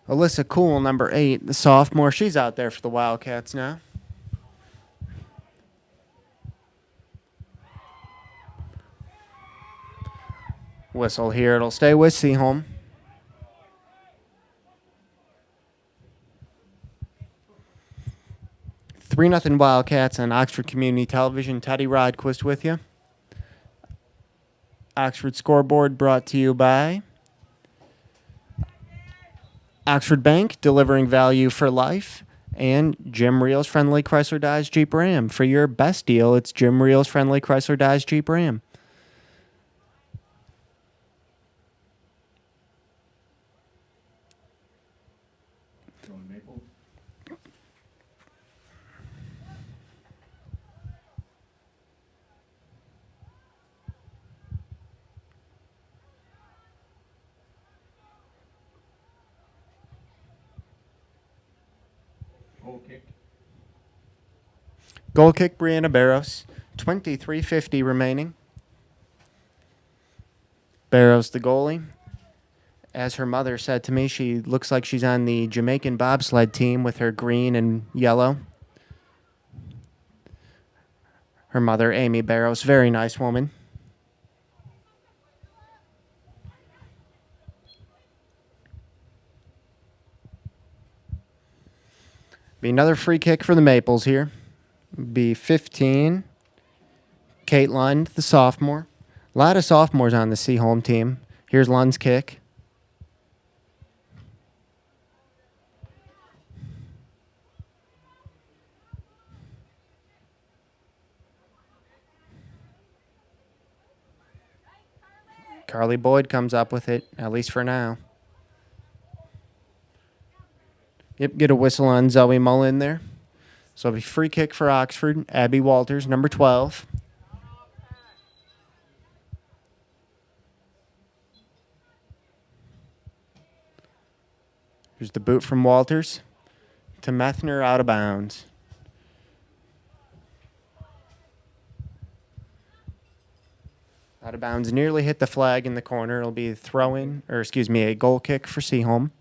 A: Alyssa Cool, number 8, the sophomore. She's out there for the Wildcats now. Whistle here. It'll stay with Seaholm. Three 0 Wildcats on Oxford Community Television. Teddy Rodquist with you. Oxford scoreboard brought to you by Oxford Bank, delivering value for life, and Jim Reel's Friendly Chrysler Dodge Jeep Ram. For your best deal, it's Jim Reel's Friendly Chrysler Dodge Jeep Ram.
B: Goal kick.
A: Goal kick, Brianna Barros. 23:50 remaining. Barros, the goalie. As her mother said to me, she looks like she's on the Jamaican bobsled team with her green and yellow. Her mother, Amy Barros, very nice woman. Be another free kick for the Maples here. Be 15. Kate Lund, the sophomore. A lot of sophomores on the Seaholm team. Here's Lund's kick. Carly Boyd comes up with it, at least for now. Yep, get a whistle on Zoe Mullen there. So it'll be free kick for Oxford. Abby Walters, number 12. Here's the boot from Walters to Methner, out of bounds. Out of bounds, nearly hit the flag in the corner. It'll be a goal kick for Seaholm.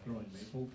B: Throwing Maples.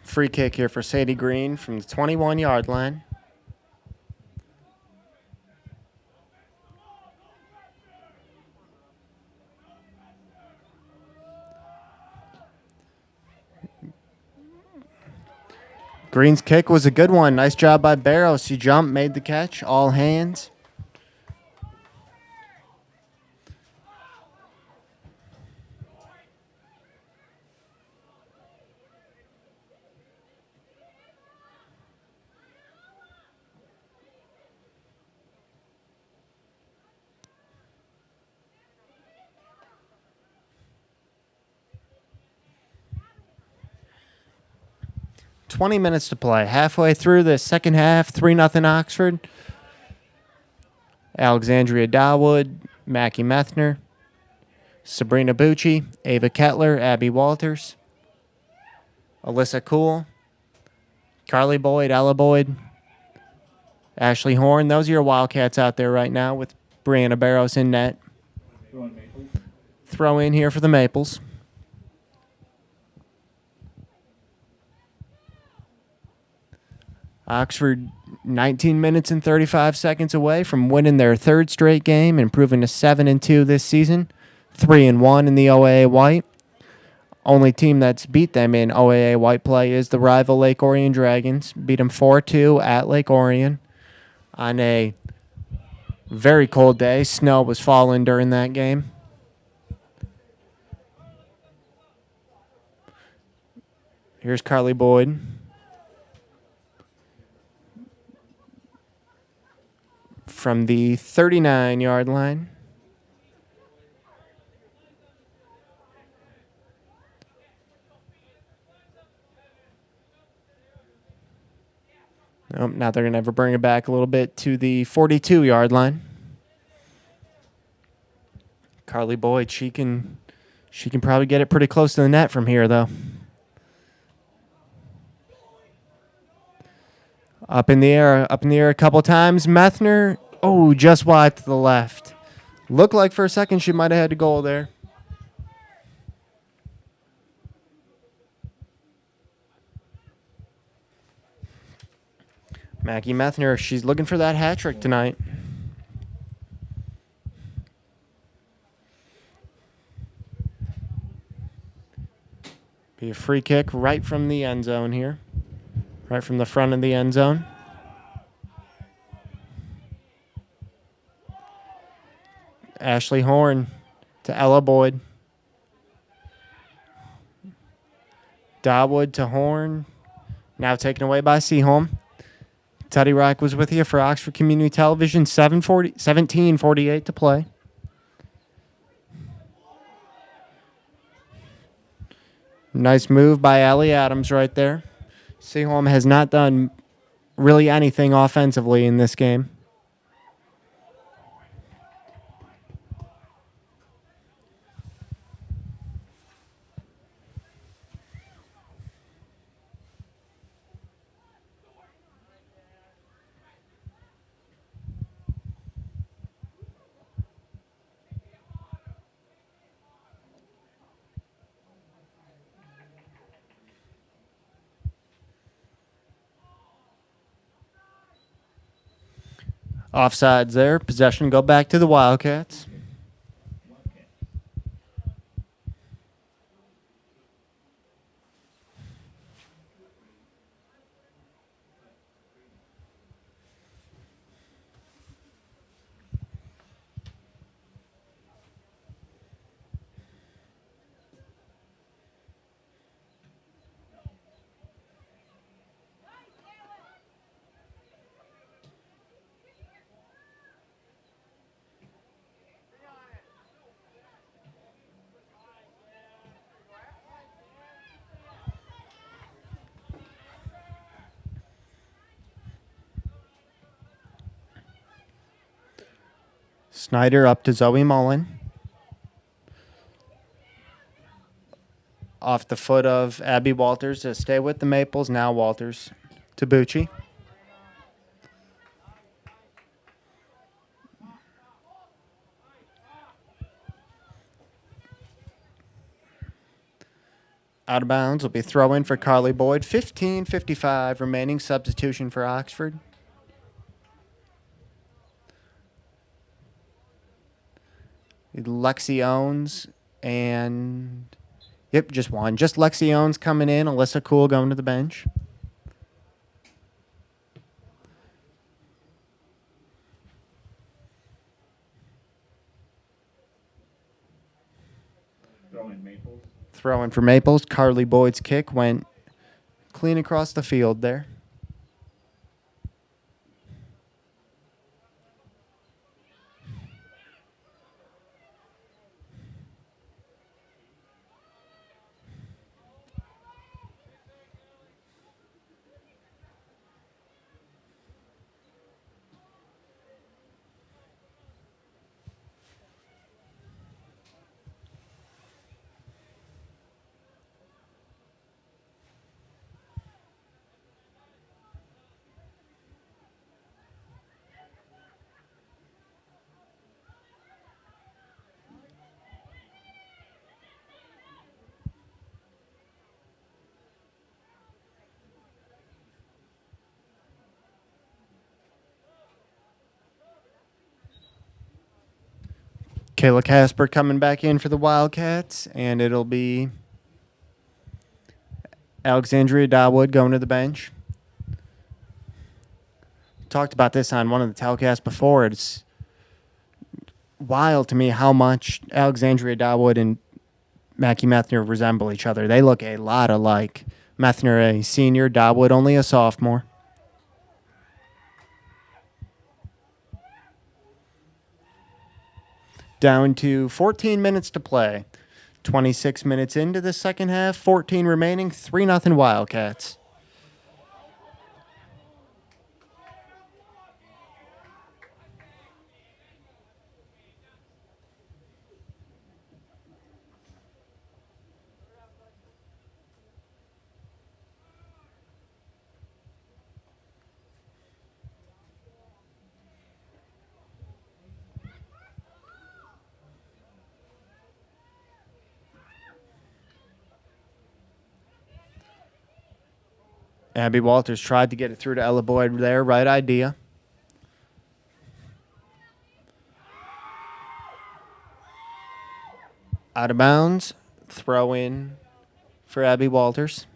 A: Free kick here for Sadie Green from the 21-yard line. Green's kick was a good one. Nice job by Barrows. She jumped, made the catch, all hands. "20 minutes to play. Halfway through the second half, 3-0 Oxford. Alexandria Dawood, Mackie Methner, Sabrina Bucci, Ava Kettler, Abby Walters, Alyssa Cool, Carly Boyd, Ella Boyd, Ashley Horn. Those are your Wildcats out there right now with Brianna Barros in net.
B: Throwing Maples.
A: Throw in here for the Maples. Oxford 19 minutes and 35 seconds away from winning their third straight game, improving to 7-2 this season, 3-1 in the OAA White. Only team that's beat them in OAA White play is the rival Lake Orion Dragons. Beat them 4-2 at Lake Orion on a very cold day. Snow was falling during that game. Here's Carly Boyd. From the 39-yard line. Oh, now they're going to have to bring it back a little bit to the 42-yard line. Carly Boyd, she can probably get it pretty close to the net from here, though. Up in the air a couple times. Methner, just wide to the left. Looked like for a second she might have had a goal there. Mackie Methner, she's looking for that hat trick tonight. Be a free kick right from the end zone here. Right from the front of the end zone. Ashley Horn to Ella Boyd. Dawood to Horn. Now taken away by Seaholm. Teddy Rock was with you for Oxford Community Television. 17:48 to play. Nice move by Allie Adams right there. Seaholm has not done really anything offensively in this game. Offsides there. Possession go back to the Wildcats. Snyder up to Zoe Mullen. Off the foot of Abby Walters to stay with the Maples. Now Walters to Bucci. Out of bounds will be throw in for Carly Boyd. 15:55 remaining. Substitution for Oxford. Lexi Owens and just one. Just Lexi Owens coming in. Alyssa Cool going to the bench. Throw in for Maples. Carly Boyd's kick went clean across the field there. Kayla Casper coming back in for the Wildcats, and it'll be Alexandria Dawood going to the bench. Talked about this on one of the telecasts before. It's wild to me how much Alexandria Dawood and Mackie Methner resemble each other. They look a lot alike. Methner a senior, Dawood only a sophomore. Down to 14 minutes to play. 26 minutes into the second half, 14 remaining, 3-0 Wildcats. Abby Walters tried to get it through to Ella Boyd there. Right idea. Out of bounds. Throw in for Abby Walters.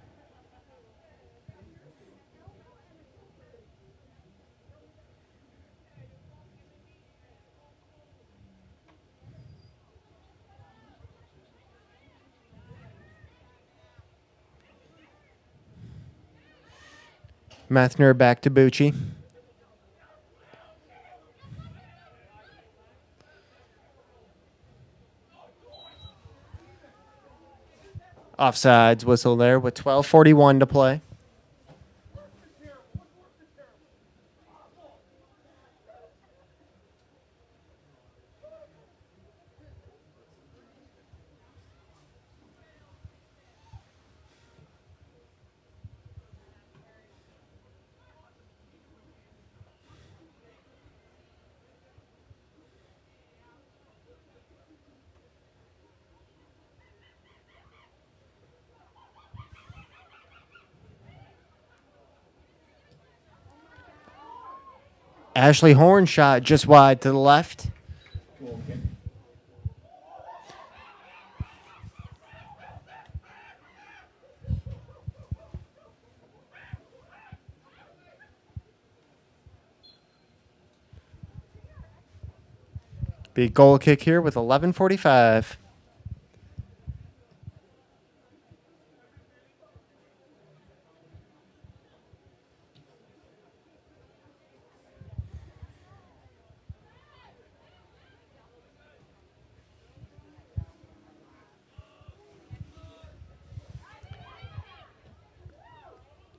A: Methner back to Bucci. Offsides whistle there with 12:41 to play. Ashley Horn shot just wide to the left.
B: Goal kick.
A: Big goal kick here with 11:45.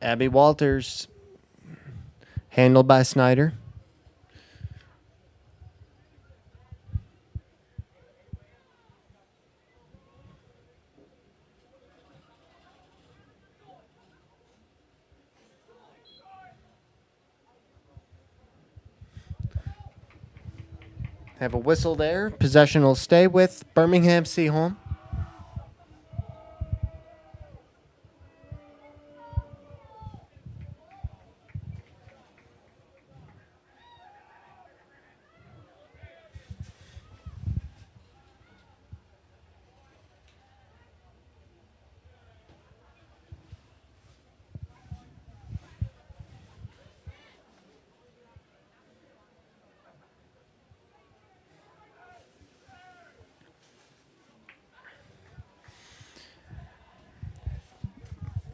A: Abby Walters, handled by Snyder. Have a whistle there. Possession will stay with Birmingham Seaholm.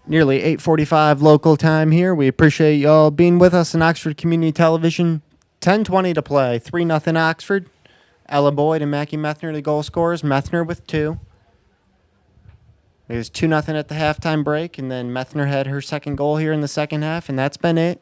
A: Nearly 8:45 local time here. We appreciate y'all being with us in Oxford Community Television. 10:20 to play. 3-0 Oxford. Ella Boyd and Mackie Methner the goal scorers. Methner with 2. It was 2-0 at the halftime break, and then Methner had her second goal here in the second half, and that's been it.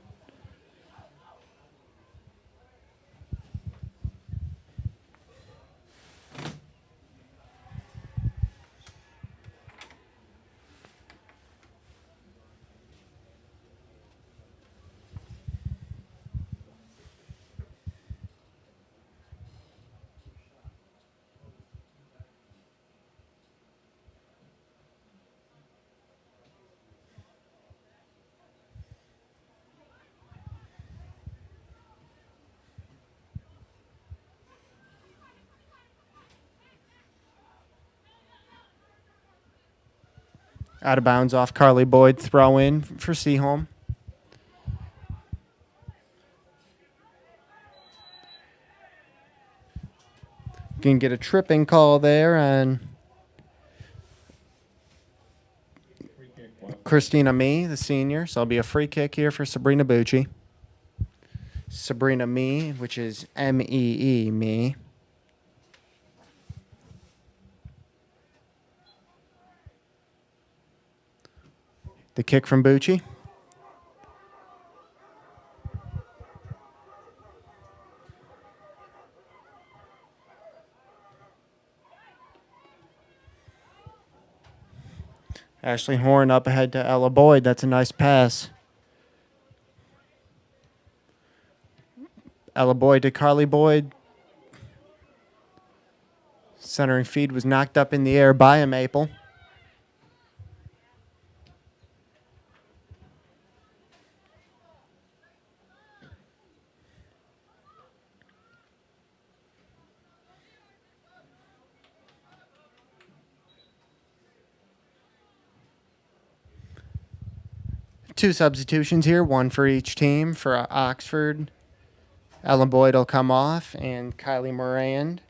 A: Out of bounds off Carly Boyd. Throw in for Seaholm. Can get a tripping call there on
B: Free kick. Wow.
A: Christina Mee, the senior. So it'll be a free kick here for Sabrina Bucci. Sabrina Mee, which is M-E-E, Me. The kick from Bucci. Ashley Horn up ahead to Ella Boyd. That's a nice pass. Ella Boyd to Carly Boyd. Centering feed was knocked up in the air by a Maple. Two substitutions here, one for each team. For Oxford, Ellen Boyd will come off, and Kylie Moran,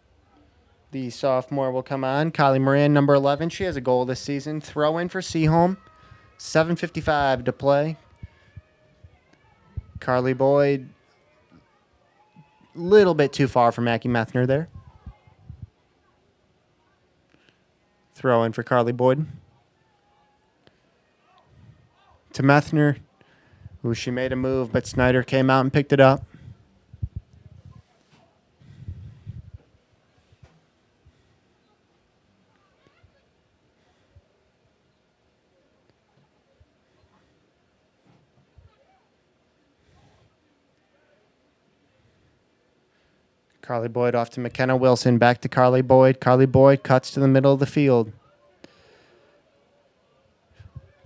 A: the sophomore, will come on. Kylie Moran, number 11, she has a goal this season. Throw in for Seaholm. 7:55 to play. Carly Boyd, little bit too far for Mackie Methner there. Throw in for Carly Boyd. To Methner, who she made a move, but Snyder came out and picked it up. Carly Boyd off to McKenna Wilson. Back to Carly Boyd. Carly Boyd cuts to the middle of the field.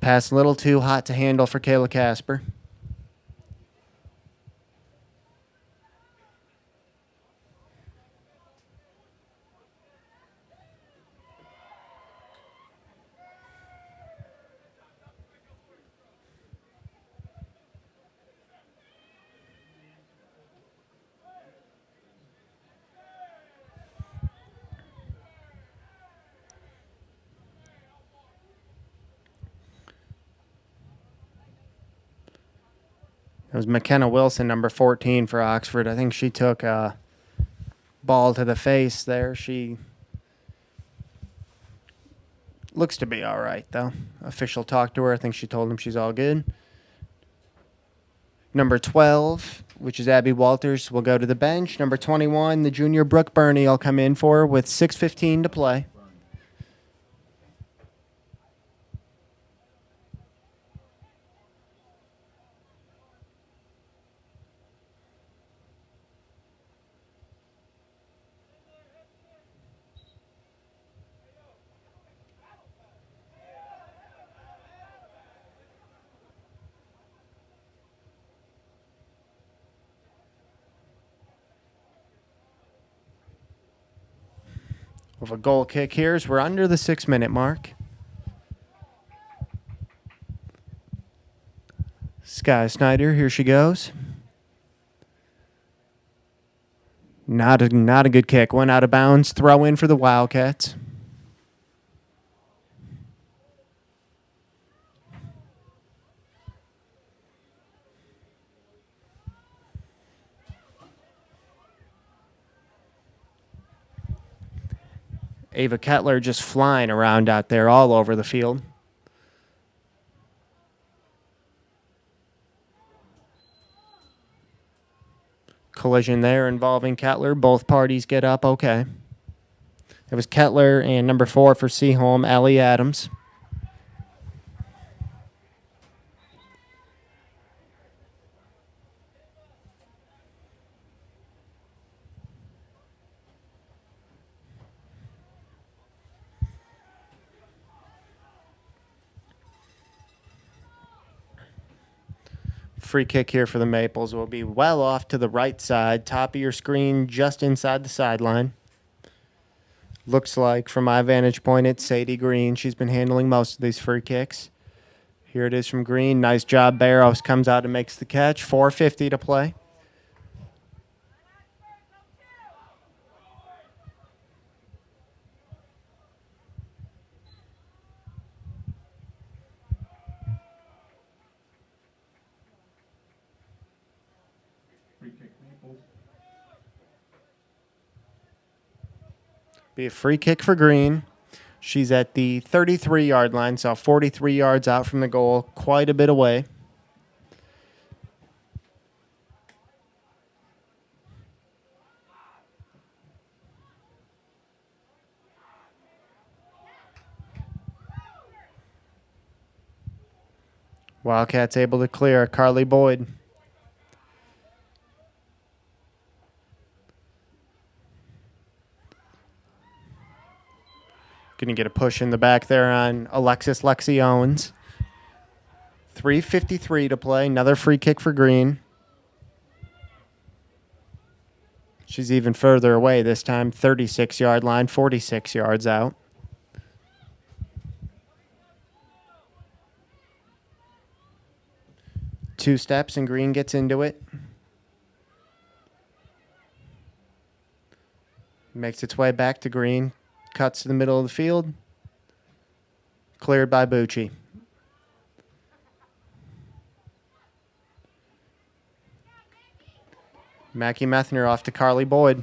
A: Pass a little too hot to handle for Kayla Casper. It was McKenna Wilson, number 14 for Oxford. I think she took a ball to the face there. She looks to be all right, though. Official talked to her. I think she told him she's all good. Number 12, which is Abby Walters, will go to the bench. Number 21, the junior Brooke Burney, will come in for her with 6:15 to play. With a goal kick here as we're under the 6-minute mark. Sky Snyder, here she goes. Not a good kick. Went out of bounds. Throw in for the Wildcats. Ava Kettler just flying around out there all over the field. Collision there involving Kettler. Both parties get up okay. It was Kettler and number 4 for Seaholm, Allie Adams. Free kick here for the Maples will be well off to the right side, top of your screen, just inside the sideline. Looks like, from my vantage point, it's Sadie Green. She's been handling most of these free kicks. Here it is from Green. Nice job. Barrows comes out and makes the catch. 4:50 to play.
B: Free kick Maples.
A: Be a free kick for Green. She's at the 33-yard line, so 43 yards out from the goal, quite a bit away. Wildcats able to clear. Carly Boyd. Going to get a push in the back there on Alexis Lexi Owens. 3:53 to play. Another free kick for Green. She's even further away this time. 36-yard line, 46 yards out. 2 steps and green gets into it. Makes its way back to green. Cuts to the middle of the field. Cleared by Bucci. Mackie Methner off to Carly Boyd.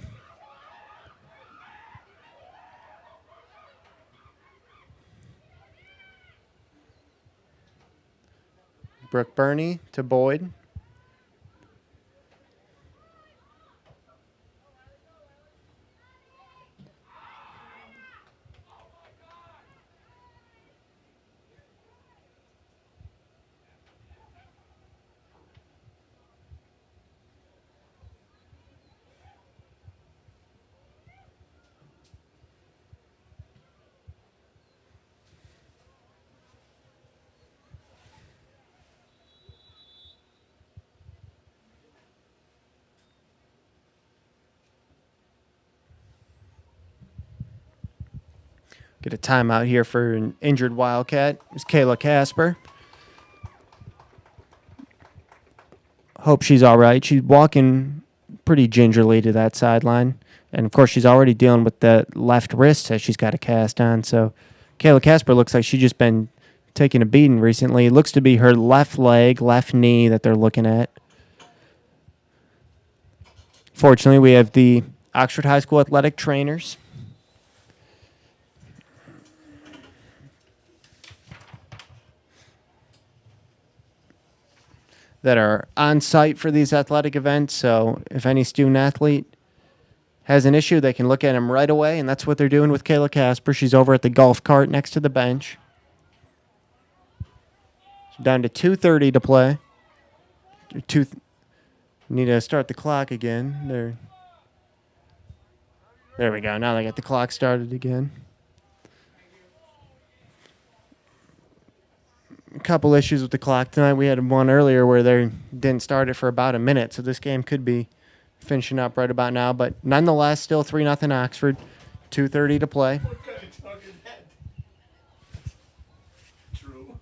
A: Brooke Burney to Boyd. Get a timeout here for an injured Wildcat. It's Kayla Casper. Hope she's all right. She's walking pretty gingerly to that sideline. And, of course, she's already dealing with the left wrist that she's got a cast on. So Kayla Casper looks like she's just been taking a beating recently. It looks to be her left leg, left knee that they're looking at. Fortunately, we have the Oxford High School athletic trainers that are on site for these athletic events. So if any student athlete has an issue, they can look at him right away, and that's what they're doing with Kayla Casper. She's over at the golf cart next to the bench. So down to 2:30 to play. Need to start the clock again. There we go. Now they got the clock started again. A couple issues with the clock tonight. We had one earlier where they didn't start it for about a minute, so this game could be finishing up right about now. But nonetheless, still 3-0 Oxford. 2:30 to play.
C: What kind of talk is that? True.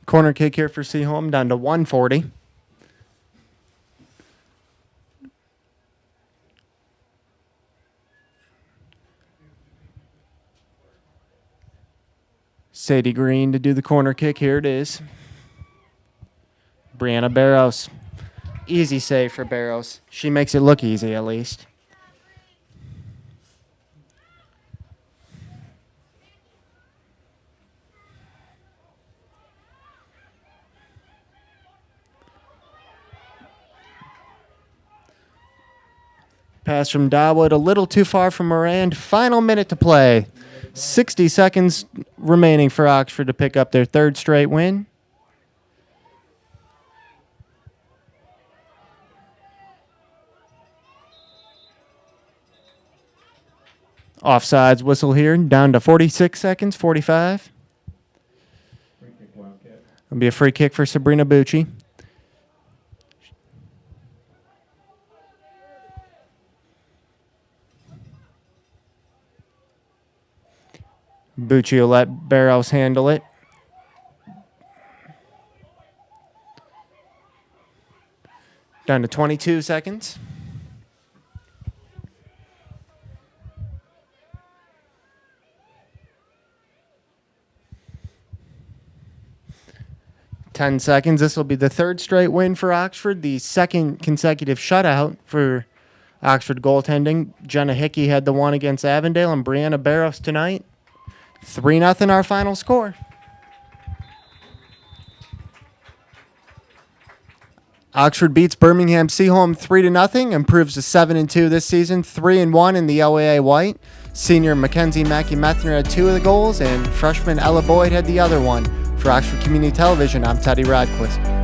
A: Corner kick here for Seaholm, down to 140. Sadie Green to do the corner kick. Here it is. Brianna Barros. Easy save for Barros. She makes it look easy, at least. Pass from Dawood, a little too far from Moran. Final minute to play. 60 seconds remaining for Oxford to pick up their third straight win. Offsides whistle here, down to 46 seconds, 45.
B: Free kick, Wildcat.
A: It'll be a free kick for Sabrina Bucci. Bucci will let Barros handle it. Down to 22 seconds. Ten seconds. This will be the third straight win for Oxford, the second consecutive shutout for Oxford goaltending. Jenna Hickey had the one against Avondale, and Brianna Barros tonight. 3-0 our final score. Oxford beats Birmingham Seaholm 3-0, improves to 7-2 this season, 3-1 in the OAA White. Senior Mackenzie Mackie Methner had 2 of the goals, and freshman Ella Boyd had the other one. For Oxford Community Television, I'm Teddy Radquist.